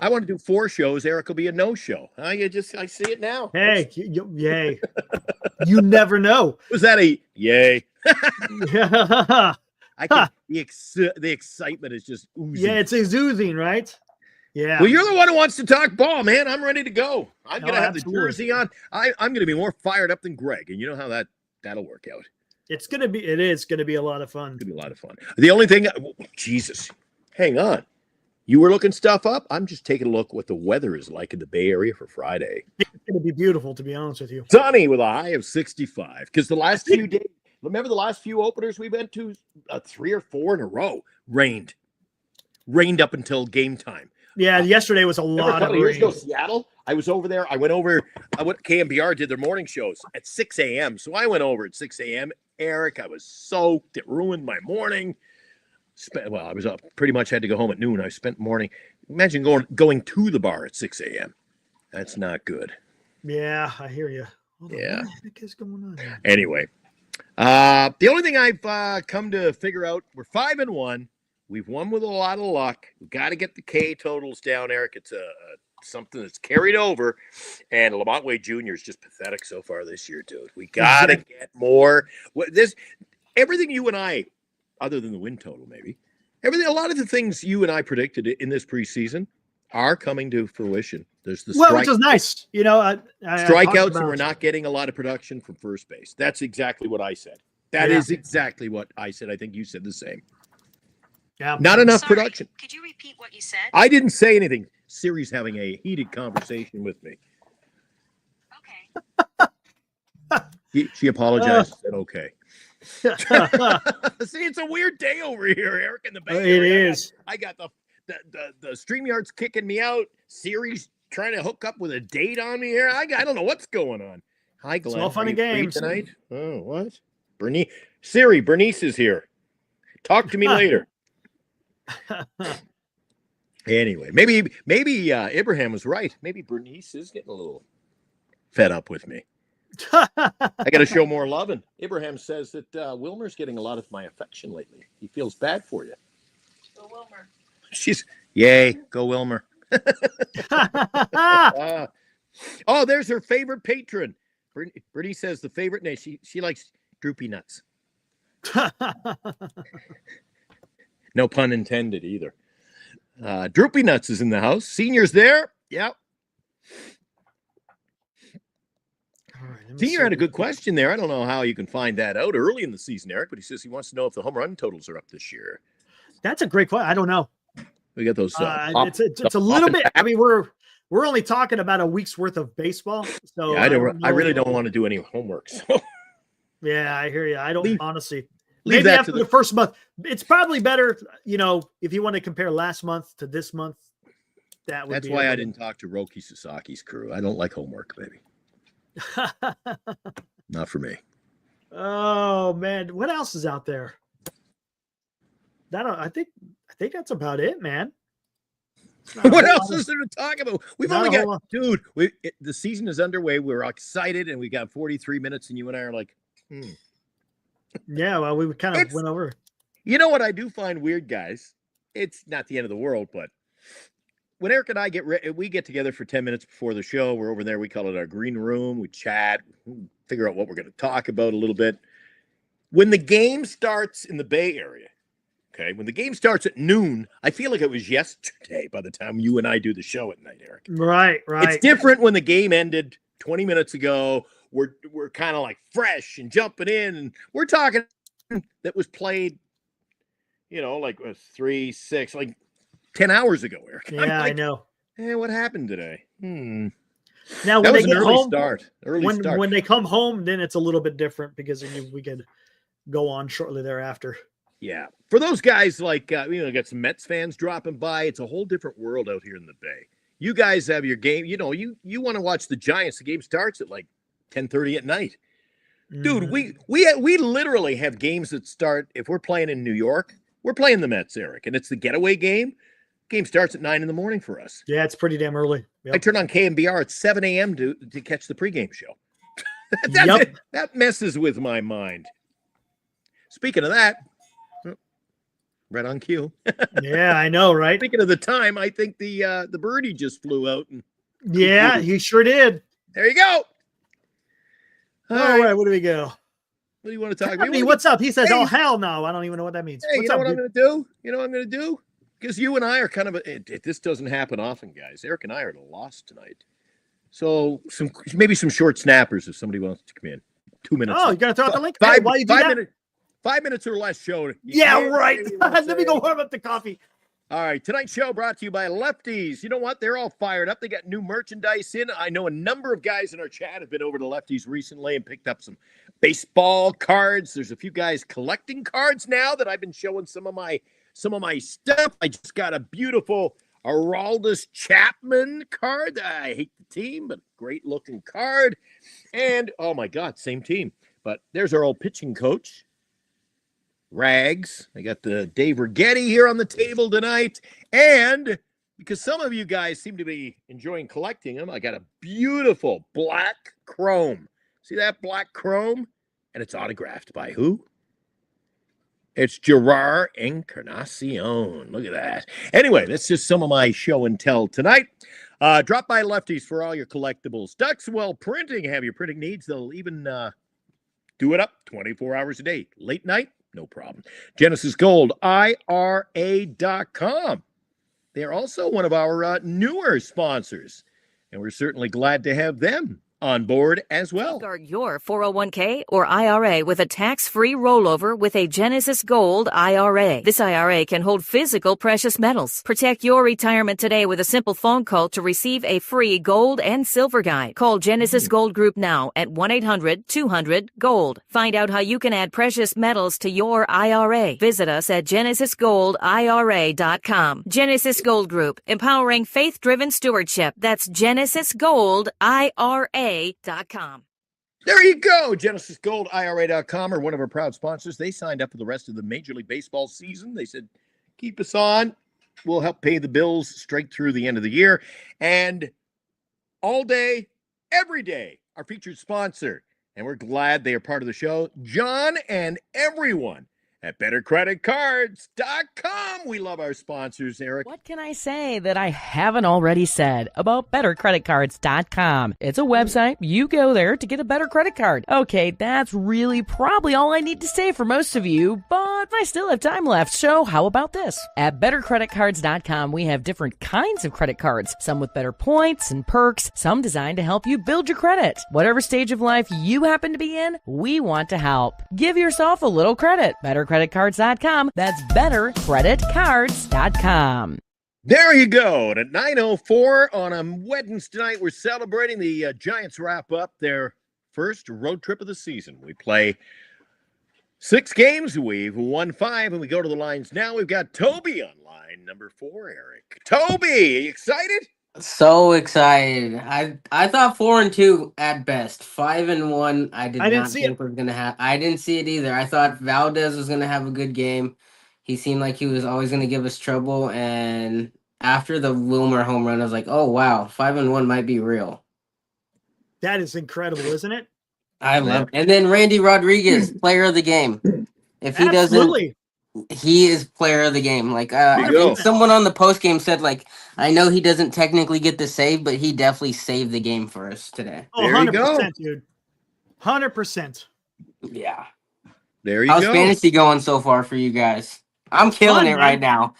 I want to do 4 shows. Eric will be a no-show. I see it now. Hey, yay. You never know. Was that a yay? Yeah. The excitement is just oozing. Yeah, it's oozing, right? Yeah. Well, you're the one who wants to talk ball, man. I'm ready to go. I'm going to have the jersey on. I'm going to be more fired up than Greg, and you know how that'll work out. It is going to be a lot of fun. It's going to be a lot of fun. The only thing, Jesus, hang on. You were looking stuff up? I'm just taking a look what the weather is like in the Bay Area for Friday. It's going to be beautiful, to be honest with you. Sunny with a high of 65. Because the last few days, remember the last few openers we went to, 3 or 4 in a row, rained up until game time. Yeah, yesterday was a lot of rain. Years ago, Seattle, I was over there. I went over, KMBR did their morning shows at 6 a.m. So I went over at 6 a.m. Eric, I was soaked. It ruined my morning. I was up. Pretty much had to go home at noon. I spent morning. Imagine going to the bar at 6 a.m. That's not good. Yeah, I hear you. Yeah. What the heck is going on here? Anyway, the only thing I've come to figure out, we're 5-1. We've won with a lot of luck. We've got to get the K totals down, Eric. It's something that's carried over. And Lamont Wade Jr. is just pathetic so far this year, dude. We got to get more. Everything you and I, other than the win total maybe, a lot of the things you and I predicted in this preseason are coming to fruition. There's the which is nice. You know, strikeouts, and we're not getting a lot of production from first base. That's exactly what I said. That is exactly what I said. I think you said the same. Yeah. Not enough production. Could you repeat what you said? I didn't say anything. Siri's having a heated conversation with me. Okay. She apologized and said, okay. See, it's a weird day over here, Eric, in the Bay It Area. is. I got the StreamYard's kicking me out. Siri's trying to hook up with a date on me here. I don't know what's going on. Hi, Glenn. all fun Are and you free games tonight. Oh, what? Bernice is here. Talk to me later. Anyway, maybe Abraham was right. Maybe Bernice is getting a little fed up with me. I got to show more loving. Abraham says that Wilmer's getting a lot of my affection lately. He feels bad for you. Go Wilmer. Yay, go Wilmer. Oh, there's her favorite patron. Brittany says the favorite name. She likes droopy nuts. No pun intended either. Droopy Nuts is in the house. Senior's there. Yep. Senior had a good question there. I don't know how you can find that out early in the season, Eric, but he says he wants to know if the home run totals are up this year. That's a great question. I don't know. We got those. It's a little bit. I mean, we're only talking about a week's worth of baseball, so yeah, I really don't want to do any homework. So. Yeah, I hear you. I don't honestly. Leave Maybe that after to the first month, it's probably better. If you want to compare last month to this month, that's why I didn't talk to Roki Sasaki's crew. I don't like homework, baby. Not for me. Oh man, what else is out there? I think that's about it, man. What else is there to talk about? We've only got, dude. The season is underway. We're excited, and we got 43 minutes, and you and I are like, Yeah, well, we kind of went over. You know what I do find weird, guys? It's not the end of the world, but when Eric and I we get together for 10 minutes before the show. We're over there. We call it our green room. We chat, figure out what we're going to talk about a little bit. When the game starts in the Bay Area, okay, when the game starts at noon, I feel like it was yesterday by the time you and I do the show at night, Eric. Right. It's different when the game ended 20 minutes ago. We're kind of like fresh and jumping in, and we're talking that was played, like 3, 6, like 10 hours ago, Eric. Yeah, I know. Hey, what happened today? Now, that when was they an get early home, start. When they come home, then it's a little bit different because we could go on shortly thereafter. Yeah. For those guys, like, got some Mets fans dropping by. It's a whole different world out here in the Bay. You guys have your game. You want to watch the Giants. The game starts at like 10:30 at night. Dude, we literally have games that start, if we're playing in New York, we're playing the Mets, Eric, and it's the getaway game. Game starts at 9 a.m. for us. Yeah, it's pretty damn early. Yep. I turn on KMBR at 7 a.m. to catch the pregame show. That messes with my mind. Speaking of that, right on cue. Yeah, I know, right? Speaking of the time, I think the birdie just flew out. Yeah, he sure did. There you go. All right, where do we go? What do you want to talk about? What's up? He says, "Oh hell no!" I don't even know what that means. Hey, what's up, what I'm going to do? You know what I'm going to do? Because you and I are kind of this doesn't happen often, guys. Eric and I are at a loss tonight. So maybe some short snappers if somebody wants to come in. 2 minutes. Oh, you got to throw out the link? Five, Why you do that? 5 minutes or less show. Yeah, right. Let me go warm up the coffee. All right, tonight's show brought to you by Lefties. You know what? They're all fired up. They got new merchandise in. I know a number of guys in our chat have been over to Lefties recently and picked up some baseball cards. There's a few guys collecting cards now that I've been showing some of my stuff. I just got a beautiful Aroldis Chapman card. I hate the team, but great looking card. And oh my God, same team. But there's our old pitching coach. Rags. I got the Dave Righetti here on the table tonight. And because some of you guys seem to be enjoying collecting them, I got a beautiful black chrome. See that black chrome? And it's autographed by who? It's Gerard Encarnacion. Look at that. Anyway, that's just some of my show and tell tonight. Drop by Lefties for all your collectibles. Duxwell Printing. Have your printing needs. They'll even do it up 24 hours a day. Late night? No problem. Genesis Gold, IRA.com. They're also one of our newer sponsors, and we're certainly glad to have them on board as well. Safeguard your 401k or IRA with a tax-free rollover with a Genesis Gold IRA. This IRA can hold physical precious metals. Protect your retirement today with a simple phone call to receive a free gold and silver guide. Call Genesis Gold Group now at 1-800-200-GOLD. Find out how you can add precious metals to your IRA. Visit us at GenesisGoldIRA.com. Genesis Gold Group, empowering faith-driven stewardship. That's GenesisGoldIRA.com. There you go. GenesisGoldIRA.com are one of our proud sponsors. They signed up for the rest of the Major League Baseball season. They said, keep us on. We'll help pay the bills straight through the end of the year. And all day, every day, our featured sponsor. And we're glad they are part of the show. John and everyone at BetterCreditCards.com. We love our sponsors, Eric. What can I say that I haven't already said about BetterCreditCards.com? It's a website. You go there to get a better credit card. Okay, that's really probably all I need to say for most of you, but I still have time left, so how about this? At BetterCreditCards.com, we have different kinds of credit cards, some with better points and perks, some designed to help you build your credit. Whatever stage of life you happen to be in, we want to help. Give yourself a little credit. BetterCreditCards.com. That's BetterCreditCards.com. There you go. And at 9:04 on a Wednesday night, we're celebrating the Giants wrap up their first road trip of the season. We play 6 games. We've won 5, and we go to the lines now. We've got Toby on line number 4, Eric. Toby, are you excited? So excited. I thought 4-2 at best. 5-1. I didn't not think was gonna happen. I didn't see it either. I thought Valdez was gonna have a good game. He seemed like he was always gonna give us trouble. And after the Wilmer home run, I was like, oh wow, 5-1 might be real. That is incredible, isn't it? I love it. And then Randy Rodriguez, player of the game. If he Absolutely. doesn't, he is player of the game. Like There you I go. think someone on the post game said, like, I know he doesn't technically get the save, but he definitely saved the game for us today. Oh, There you 100%, go. dude. 100%. Yeah. There you How's go. fantasy going so far for you guys? I'm killing it right now.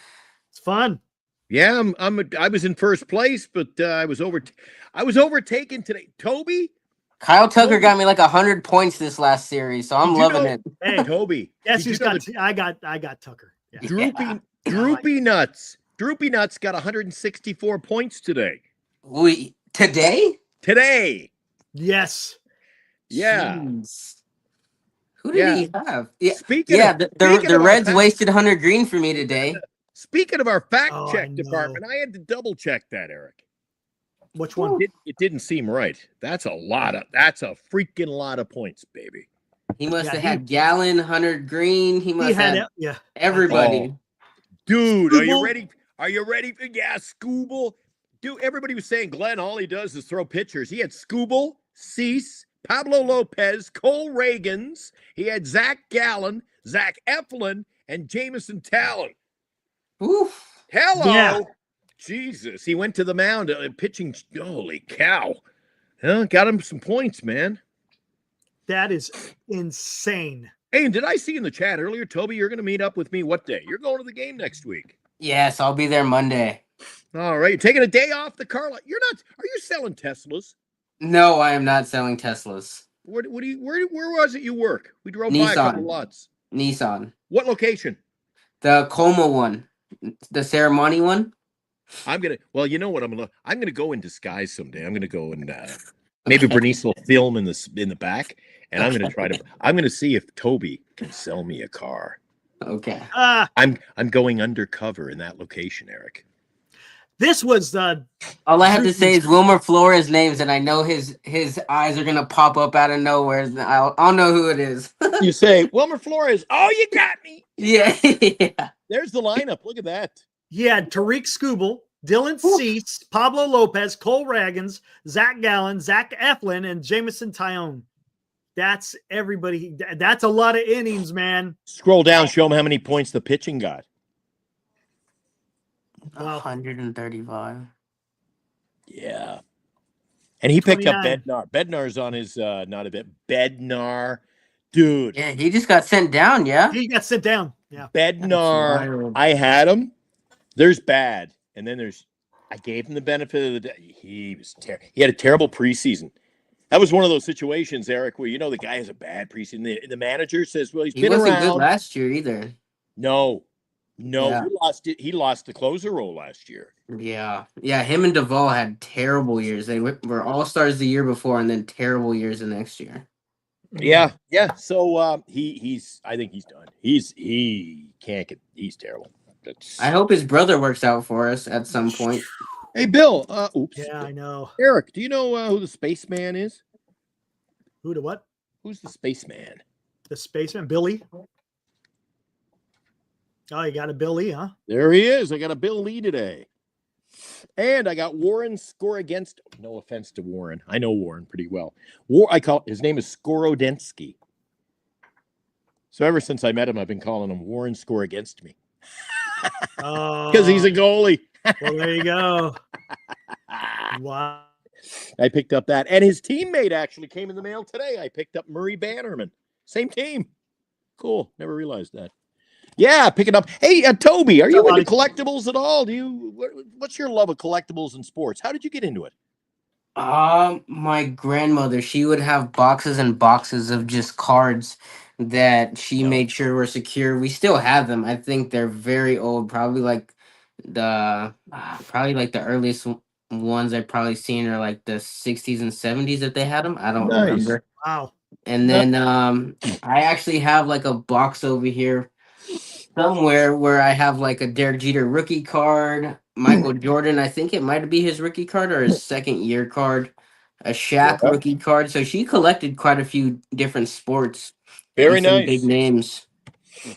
It's fun. Yeah, I was in first place, but I was overtaken today. Toby, Kyle Tucker got me like 100 points this last series, so I'm Did you loving know- it. Hey, Toby. guess did who's you know got? that I got Tucker. Yeah. Droopy Nuts. Droopy Nuts got 164 points today. Today? Today. Yes. Yeah. Jeez. Who did he have? Yeah, Speaking yeah. of- The speaking of our Reds fact- wasted 100 green for me today. Speaking of our fact Oh, check I know. department, I had to double check that, Eric. Which one? It didn't seem right. That's a freaking lot of points, baby. He must Yeah, have he- had Gallon, 100 green. He must He have had it. Yeah. everybody. Oh. Dude, are you Scooble. ready? Are you ready? Yeah, Scooble. Dude, everybody was saying Glenn, all he does is throw pitchers. He had Scooble, Cease, Pablo Lopez, Cole Reagans. He had Zach Gallen, Zach Eflin, and Jamison Talon. Oof. Hello. Yeah. Jesus. He went to the mound pitching. Holy cow. Got him some points, man. That is insane. Hey, and did I see in the chat earlier, Toby, you're going to meet up with me what day? You're going to the game next week. Yes, I'll be there Monday. All right. You're taking a day off the car lot. You're not. Are you selling Teslas? No, I am not selling Teslas. Where was it you work? We drove by a couple Nissan. lots. Nissan. What location? The Como one. The ceremony one. Well, you know what I'm gonna go in disguise someday. I'm gonna go and maybe Bernice will film in the back, and I'm gonna see if Toby can sell me a car. Okay. I'm going undercover in that location, Eric. This was All I have to say is Wilmer Flores names, and I know his eyes are gonna pop up out of nowhere. I'll know who it is. You say Wilmer Flores. Oh, you got me. Yeah. Yeah. There's the lineup. Look at that. he had Tariq Scooble, Dylan Cease, Pablo Lopez, Cole Reagans, Zach Gallen, Zach Eflin, and Jamison Tyone. That's everybody. That's a lot of innings, man. Scroll down. Show them how many points the pitching got. Wow. 135. Yeah. And he picked up 29. Bednar. Bednar's on his not a bit. Bednar. Dude. Yeah, he just got sent down. Yeah. He got sent down. Yeah. Bednar. wild. I had him. There's bad. And then I gave him the benefit of the day. He was he had a terrible preseason. That was one of those situations, Eric, where the guy has a bad preseason. The manager says, "Well, he's He been wasn't good around." last year either. No, Yeah. he lost it. He lost the closer role last year. Yeah. Him and Duvall had terrible years. They were all-stars the year before and then terrible years the next year. Yeah. So he's. I think he's done. He can't get. He's terrible. I hope his brother works out for us at some point. Hey, Bill. Oops. Yeah, I know. Eric, do you know who the spaceman is? Who to what? Who's the spaceman? The spaceman, Billy. Oh, you got a Billy, huh? There he is. I got a Bill Lee today. And I got Warren score against. No offense to Warren. I know Warren pretty well. His name is Skorodensky. So ever since I met him, I've been calling him Warren score against me. Because he's a goalie. Well, there you go. Wow. I picked up that. And his teammate actually came in the mail today. I picked up Murray Bannerman. Same team. Cool. Never realized that. Yeah, pick it up. Hey, Toby, are you into collectibles at all? What's your love of collectibles and sports? How did you get into it? My grandmother, she would have boxes and boxes of just cards that she made sure were secure. We still have them. I think they're very old, probably like the earliest ones I've probably seen are like the 60s and 70s if they had them. I don't remember. Wow. And then I actually have like a box over here somewhere where I have like a Derek Jeter rookie card, Michael Jordan, I think it might be his rookie card or his second year card, a Shaq rookie card. So she collected quite a few different sports. Very nice. Big names.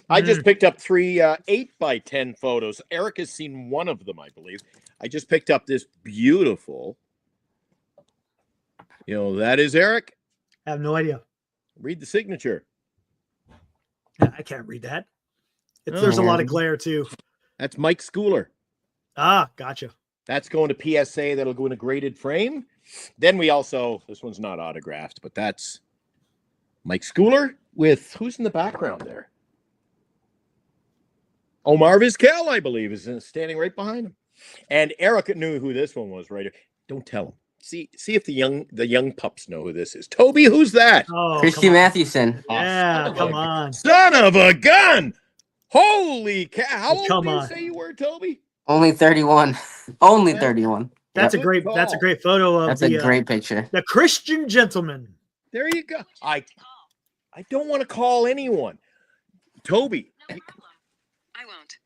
I just picked up 3 8x10 photos. Eric has seen one of them, I believe. I just picked up this beautiful. That is Eric. I have no idea. Read the signature. I can't read that. There's a lot of glare too. That's Mike Schooler. Ah, gotcha. That's going to PSA. That'll go in a graded frame. Then we also, this one's not autographed, but that's Mike Schooler with, who's in the background there? Omar Vizquel, I believe, is standing right behind him. And Eric knew who this one was right here. Don't tell him. See if the young pups know who this is. Toby, who's that? Oh, Christy Mathewson. Yeah, come on. Son of a gun! Holy cow! How old Come did you on. say you were, Toby? Only 31. Only 31. That's Yep. a great photo of That's a great picture. the Christian gentleman. There you go. I don't want to call anyone. Toby. No problem. I won't.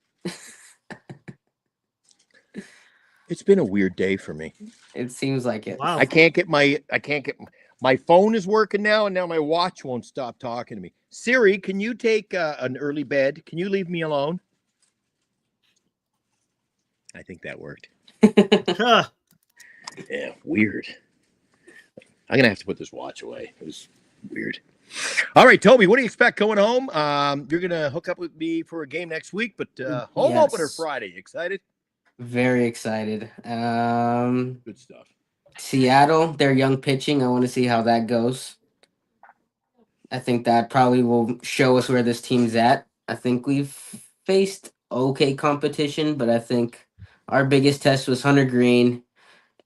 It's been a weird day for me. It seems like it. Wow. I can't get my phone is working now, and now my watch won't stop talking to me. Siri, can you take an early bed? Can you leave me alone? I think that worked. Huh. Yeah, weird. I'm gonna have to put this watch away. It was weird. All right, Toby, what do you expect going home? You're gonna hook up with me for a game next week, but home Yes. opener Friday. You excited? Very excited. Good stuff. Seattle, their young pitching. I want to see how that goes. I think that probably will show us where this team's at. I think we've faced okay competition, but I think our biggest test was Hunter Green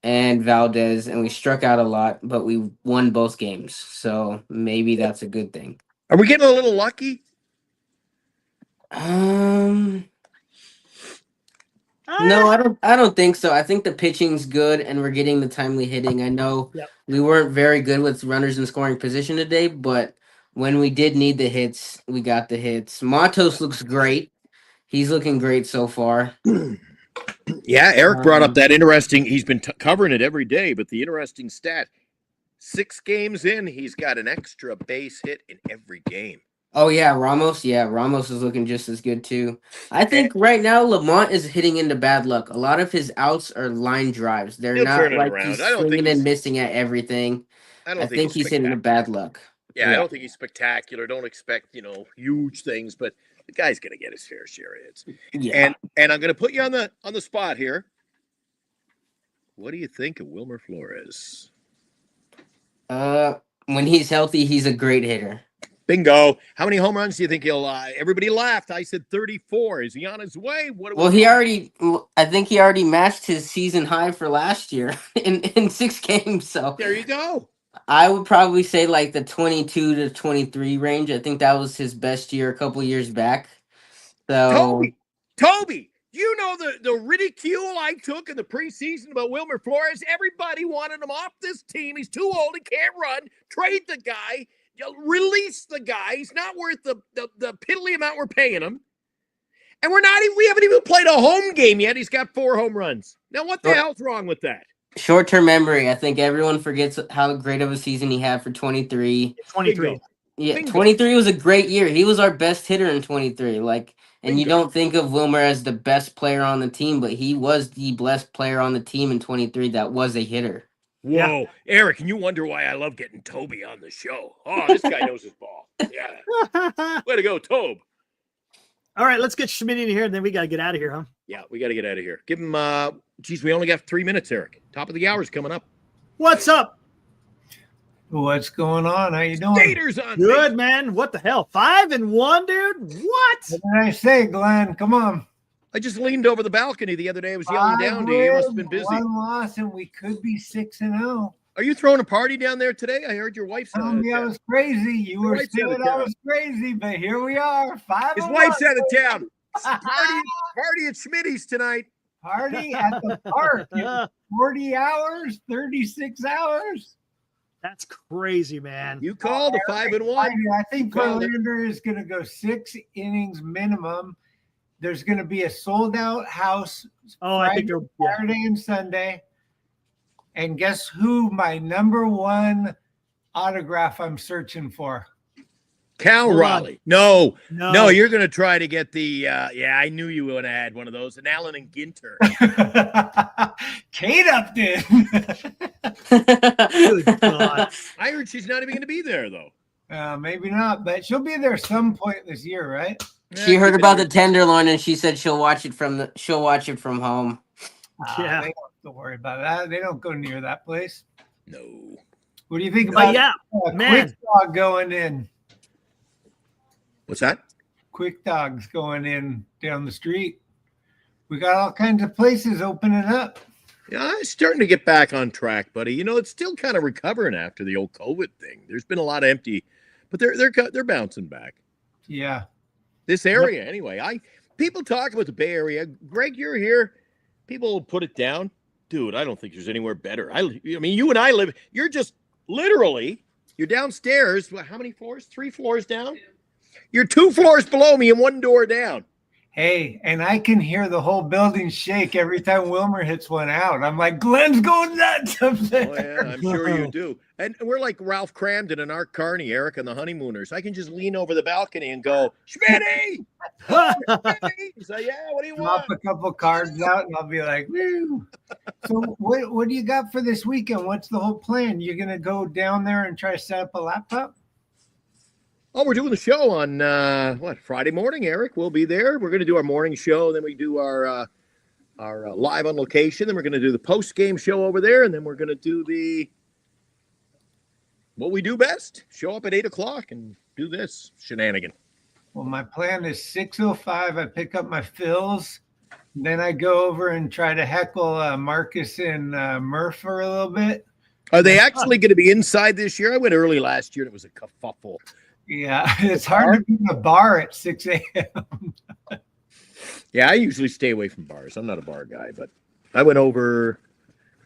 and Valdez, and we struck out a lot, but we won both games. So maybe that's a good thing. Are we getting a little lucky? No, I don't think so. I think the pitching's good and we're getting the timely hitting. I know we weren't very good with runners in scoring position today, but when we did need the hits, we got the hits. Matos looks great. He's looking great so far. Yeah, Eric brought up that interesting, he's been covering it every day, but the interesting stat, 6 games in, he's got an extra base hit in every game. Oh, yeah, Ramos. Yeah, Ramos is looking just as good, too. I think right now Lamont is hitting into bad luck. A lot of his outs are line drives. They're He'll not turn it like around. he's I don't think swinging he's- and missing at everything. I think he's hitting into bad luck. Yeah, I don't think he's spectacular. Don't expect, huge things, but the guy's going to get his fair share of hits. Yeah. And I'm going to put you on the spot here. What do you think of Wilmer Flores? When he's healthy, he's a great hitter. Bingo. How many home runs do you think he'll? Everybody laughed. I said 34. Is he on his way? I think he already matched his season high for last year in 6 games. So there you go. I would probably say like the 22 to 23 range. I think that was his best year a couple years back. So Toby, you know the ridicule I took in the preseason about Wilmer Flores? Everybody wanted him off this team. He's too old. He can't run. Trade the guy. Release the guy. He's not worth the piddly amount we're paying him. And we haven't even played a home game yet. He's got 4 home runs. Now, what the hell's wrong with that? short-term memory. I think everyone forgets how great of a season he had for 23. 23. Bingo. Yeah, Bingo. 23 was a great year. He was our best hitter in 23. And you Bingo. don't think of Wilmer as the best player on the team, but he was the best player on the team in 23 that was a hitter. Whoa, Eric, and you wonder why I love getting Toby on the show. Oh, this guy knows his ball. Yeah. Way to go, Tobe. All right, let's get Schmidt in here, and then we got to get out of here, huh? Yeah, we got to get out of here. Give him, we only got 3 minutes, Eric. Top of the hour's coming up. What's up? What's going on? How you doing? Staters on. Good, man. What the hell? 5-1, dude? What? What did I say, Glenn? Come on. I just leaned over the balcony the other day. I was yelling down to you. You must have been busy. 1 loss, and we could be 6-0. Are you throwing a party down there today? I heard your wife's Telling me I was crazy. You were wife's out of saying I town. was crazy, but here we are. 5-1. His wife's out of town. Party at Schmitty's tonight. Party at the park. It was 40 hours, 36 hours. That's crazy, man. You called a 5-1. I think Called it. Verlander is going to go 6 innings minimum. There's going to be a sold-out house I think they're Saturday and Sunday. And guess who my number 1 autograph I'm searching for? Cal Hold on. Raleigh. No, No. you're going to try to get the, I knew you would have had one of those. An Allen and Ginter. Kate Upton. Good God. I heard she's not even going to be there, though. Maybe not, but she'll be there some point this year, right? She heard about the Tenderloin and she said she'll watch it from home. Yeah. They don't have to worry about that. They don't go near that place. No. What do you think But about yeah, man. Quick Dog going in? What's that? Quick Dogs going in down the street. We got all kinds of places opening up. Yeah, it's starting to get back on track, buddy. You know, it's still kind of recovering after the old COVID thing. There's been a lot of empty, but they're bouncing back. Yeah. This area, anyway. People talk about the Bay Area. Greg, you're here. People put it down, dude. I don't think there's anywhere better. I mean, you and I live. You're just literally. You're downstairs. How many floors? 3 floors down. You're 2 floors below me and 1 door down. Hey, and I can hear the whole building shake every time Wilmer hits one out. I'm like, Glenn's going nuts up there. Oh, yeah, I'm sure you do. And we're like Ralph Cramden and Art Carney, Eric and the Honeymooners. I can just lean over the balcony and go, Schmitty! Schmitty! So, yeah, what do you want? Drop a couple cards out, and I'll be like, woo. So what do you got for this weekend? What's the whole plan? You're going to go down there and try to set up a laptop? Oh, we're doing the show on, Friday morning, Eric. We'll be there. We're going to do our morning show. Then we do our live on location. Then we're going to do the post-game show over there. And then we're going to do what we do best. Show up at 8 o'clock and do this shenanigan. Well, my plan is 6:05. I pick up my fills. Then I go over and try to heckle Marcus and Murph for a little bit. Are they actually going to be inside this year? I went early last year and it was a kerfuffle. Yeah, it's hard to be in a bar at 6 a.m. Yeah, I usually stay away from bars. I'm not a bar guy, but I went over.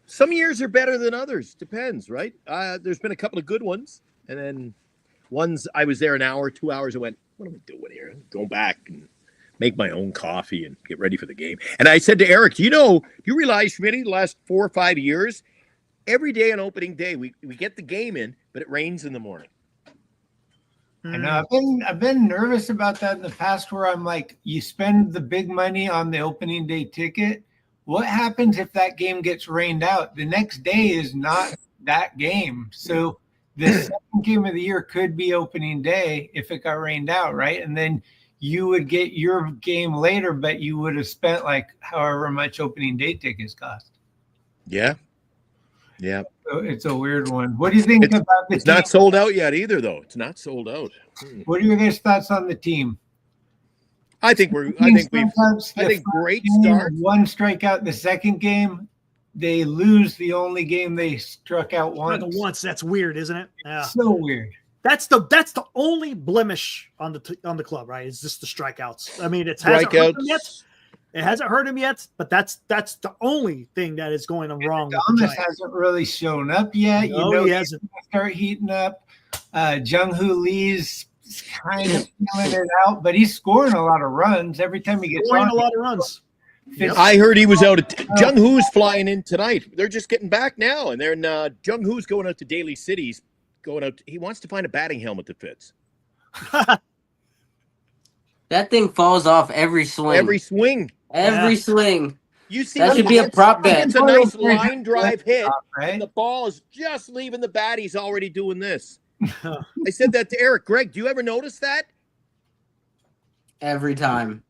Some years are better than others. Depends, right? There's been a couple of good ones. And then ones I was there an hour, 2 hours. I went, what am I doing here? I'm going back and make my own coffee and get ready for the game. And I said to Eric, do you realize, Schmitty, the last 4 or 5 years, every day on opening day, we get the game in, but it rains in the morning. I know I've been nervous about that in the past where I'm like, you spend the big money on the opening day ticket. What happens if that game gets rained out? The next day is not that game. So the second game of the year could be opening day if it got rained out, right? And then you would get your game later, but you would have spent like however much opening day tickets cost. Yeah. Yeah. So it's a weird one. What do you think about the It's team? not sold out yet either, though. It's not sold out. What are your guys' thoughts on the team? I think great start. 1 strikeout the second game. they lose the only game they struck out once. That's weird, isn't it? Yeah. So weird. That's the only blemish on the club, right? Is just the strikeouts. I mean, it hasn't hurt him yet. It hasn't hurt him yet, but that's the only thing that is going wrong. Thomas hasn't really shown up yet. No, he hasn't. Start heating up. Jung-Hoo Lee's kind of feeling it out, but he's scoring a lot of runs every time he gets scoring a lot of runs. Yep. I heard he was out. Jung-Hoo's flying in tonight. They're just getting back now, and then Jung-Hoo's going out to Daly City. He's going out. He wants to find a batting helmet that fits. That thing falls off every swing. Every swing. Every swing. You see, that should be a prop bet. It's a nice line drive hit, and the ball is just leaving the bat. He's already doing this. I said that to Eric. Greg, do you ever notice that? Every time.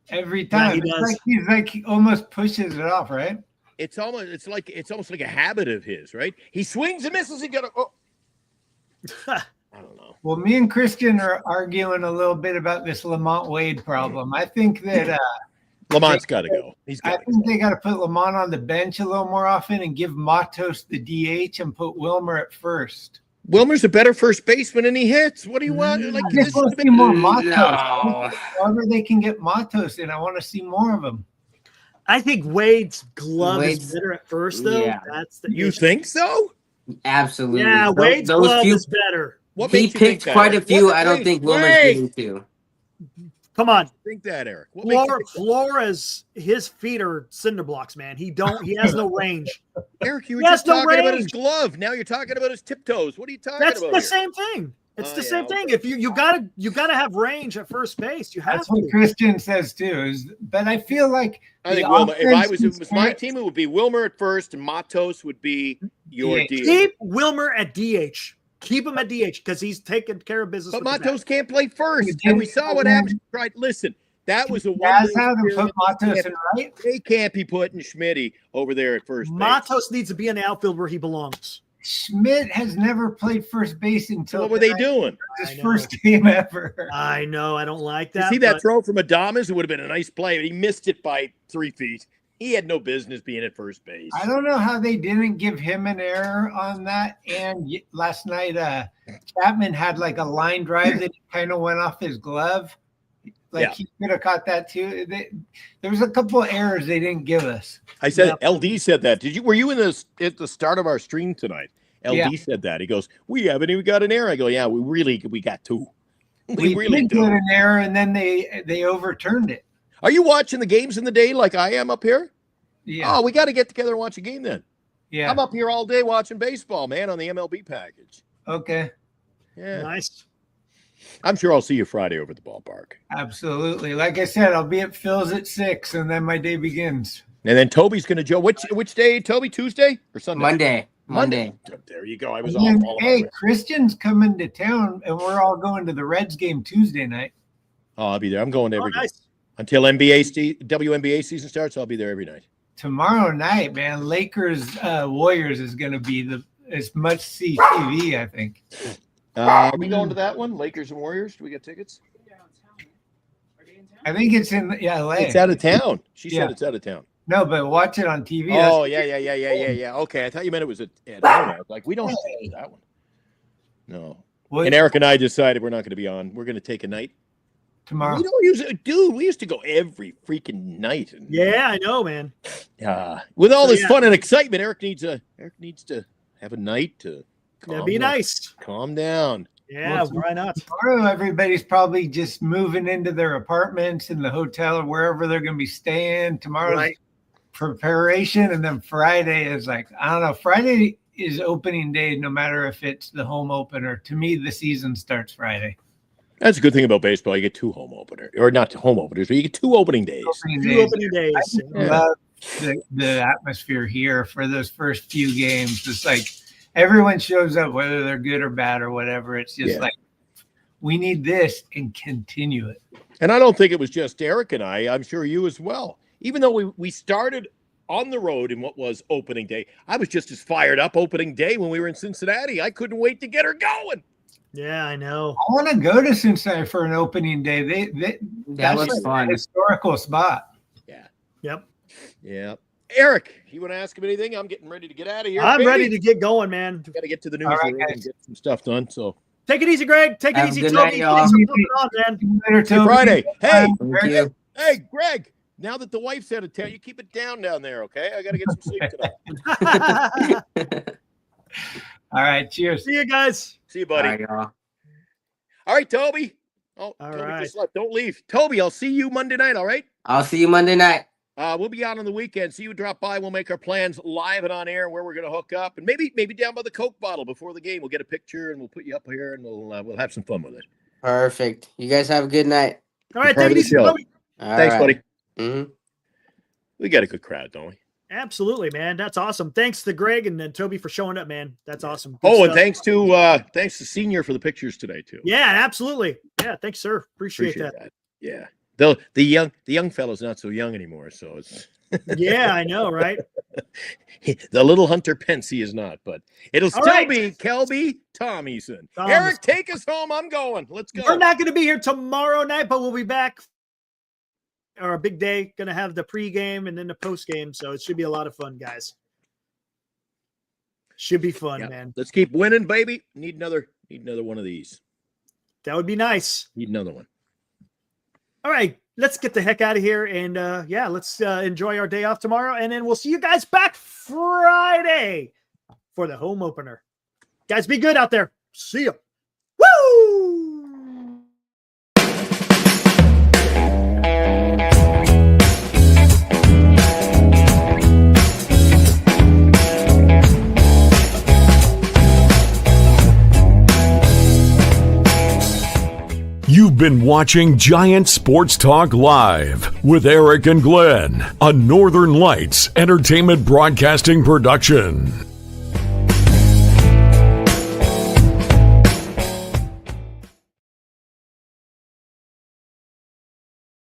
Every time. Yeah, he's like he almost pushes it off, right? It's almost like a habit of his, right? He swings and misses. He got I don't know. Well, me and Christian are arguing a little bit about this Lamont Wade problem. I think that Lamont's got to go. I think they got to put Lamont on the bench a little more often and give Matos the DH and put Wilmer at first. Wilmer's a better first baseman and he hits. What do you want? Like I just want to see more Matos. However they can get Matos in, I want to see more of them. I think Wade's glove is better at first, though. Yeah. That's the You issue. think so? Absolutely. Yeah, Wade's glove is better. He picked quite a few. I don't think Wilmer's getting to. Come on. Think that, Eric. Flores, his feet are cinder blocks, man. He has no range. Eric, you were just talking about his glove. Now you're talking about his tiptoes. What are you talking about? That's the same thing. It's the same thing. If you gotta have range at first base. You have That's what Christian says too. But I feel like I think Wilmer. If it was my team, it would be Wilmer at first, and Matos would be your DH. Keep Wilmer at DH. Keep him at DH because he's taking care of business. But Matos can't play first, and we saw what happened. Right? Listen, that was a put Matos in right. They can't be putting Schmitty over there at first base. Matos needs to be in the outfield where he belongs. Schmidt has never played first base until what were they doing? His first game ever. I know. I don't like that. You see that throw from Adames? It would have been a nice play, but he missed it by 3 feet. He had no business being at first base. I don't know how they didn't give him an error on that. And last night, Chapman had like a line drive that kind of went off his glove. He could have caught that too. There was a couple of errors they didn't give us. I said LD said that. Were you in this at the start of our stream tonight? LD said that. He goes, "We haven't even got an error." I go, "Yeah, we got 2. We really did get an error, and then they overturned it. Are you watching the games in the day like I am up here? Yeah. Oh, we got to get together and watch a game then. Yeah. I'm up here all day watching baseball, man, on the MLB package. Okay. Yeah. Nice. I'm sure I'll see you Friday over at the ballpark. Absolutely. Like I said, I'll be at Phil's at 6, and then my day begins. And then Toby's going to join. Which day, Toby? Tuesday or Sunday? Monday. There you go. I was off. Hey, Christian's coming to town, and we're all going to the Reds game Tuesday night. Oh, I'll be there. I'm going every night. Until WNBA season starts, I'll be there every night. Tomorrow night, man, Lakers Warriors is going to be as much see TV, I think. Are we going to that one? Lakers and Warriors? Do we get tickets? I think it's in LA. It's out of town. She said it's out of town. No, but watch it on TV. Oh, yeah. Okay, I thought you meant it was at home. I was like, we don't have to do that one. No. And Eric and I decided we're not going to be on. We're going to take a night. Tomorrow. We don't use it. Dude, we used to go every freaking night. Yeah, I know, man. With all this fun and excitement, Eric needs to have a night to calm down. Yeah, why not? Tomorrow, everybody's probably just moving into their apartments in the hotel or wherever they're going to be staying. Tomorrow's preparation, and then Friday is like, I don't know. Friday is opening day, no matter if it's the home opener. To me, the season starts Friday. That's a good thing about baseball. You get 2 home openers, or not home openers, but you get 2 opening days. Two opening days. I love the atmosphere here for those first few games. It's like everyone shows up, whether they're good or bad or whatever. It's just like, we need this and continue it. And I don't think it was just Eric and I. I'm sure you as well. Even though we started on the road in what was opening day, I was just as fired up opening day when we were in Cincinnati. I couldn't wait to get her going. Yeah, I know. I want to go to Cincinnati for an opening day. That looks fun. A historical spot. Yeah. Yep. Yeah. Eric, you want to ask him anything? I'm getting ready to get out of here. I'm ready to get going, man. Got to get to the All right, newsroom and get some stuff done. So Take it easy, Greg. Take it Have a easy, good Toby. night, y'all. Thanks for coming on, man. Later, see Toby. you Friday. Hey, Thank you. hey, Greg. Now that the wife's out of town, you keep it down there, okay? I got to get some sleep tonight. All right. Cheers. See you guys. See you, buddy. All right, y'all. All right, Toby. Oh, All Toby right. just left. Don't leave. Toby, I'll see you Monday night, all right? I'll see you Monday night. We'll be out on the weekend. See you drop by. We'll make our plans live and on air where we're going to hook up. And maybe down by the Coke bottle before the game. We'll get a picture and we'll put you up here and we'll have some fun with it. Perfect. You guys have a good night. All right, Part take of it the easy, show. Toby. All Thanks, right. buddy. Mhm. We got a good crowd, don't we? Absolutely, man. That's awesome. Thanks to Greg and Toby for showing up, man. That's awesome. Good Oh, and stuff. thanks to Senior for the pictures today too. Yeah, absolutely. Yeah, thanks, sir. Appreciate that. Yeah. The young fellow's not so young anymore, so it's Yeah, I know, right? the little Hunter Pensy is not, but it'll All still right. be Kelby Tommyson. Thomas. Eric, take us home. I'm going. Let's go. We're not going to be here tomorrow night, but we'll be back. Our big day, going to have the pregame and then the postgame, so it should be a lot of fun, guys. Should be fun, Yeah. man. Let's keep winning, baby. Need another one of these. That would be nice. Need another one. All right, let's get the heck out of here, and let's enjoy our day off tomorrow, and then we'll see you guys back Friday for the home opener. Guys, be good out there. See you. Woo! You've been watching Giant Sports Talk Live with Eric and Glenn, a Northern Lights Entertainment Broadcasting production.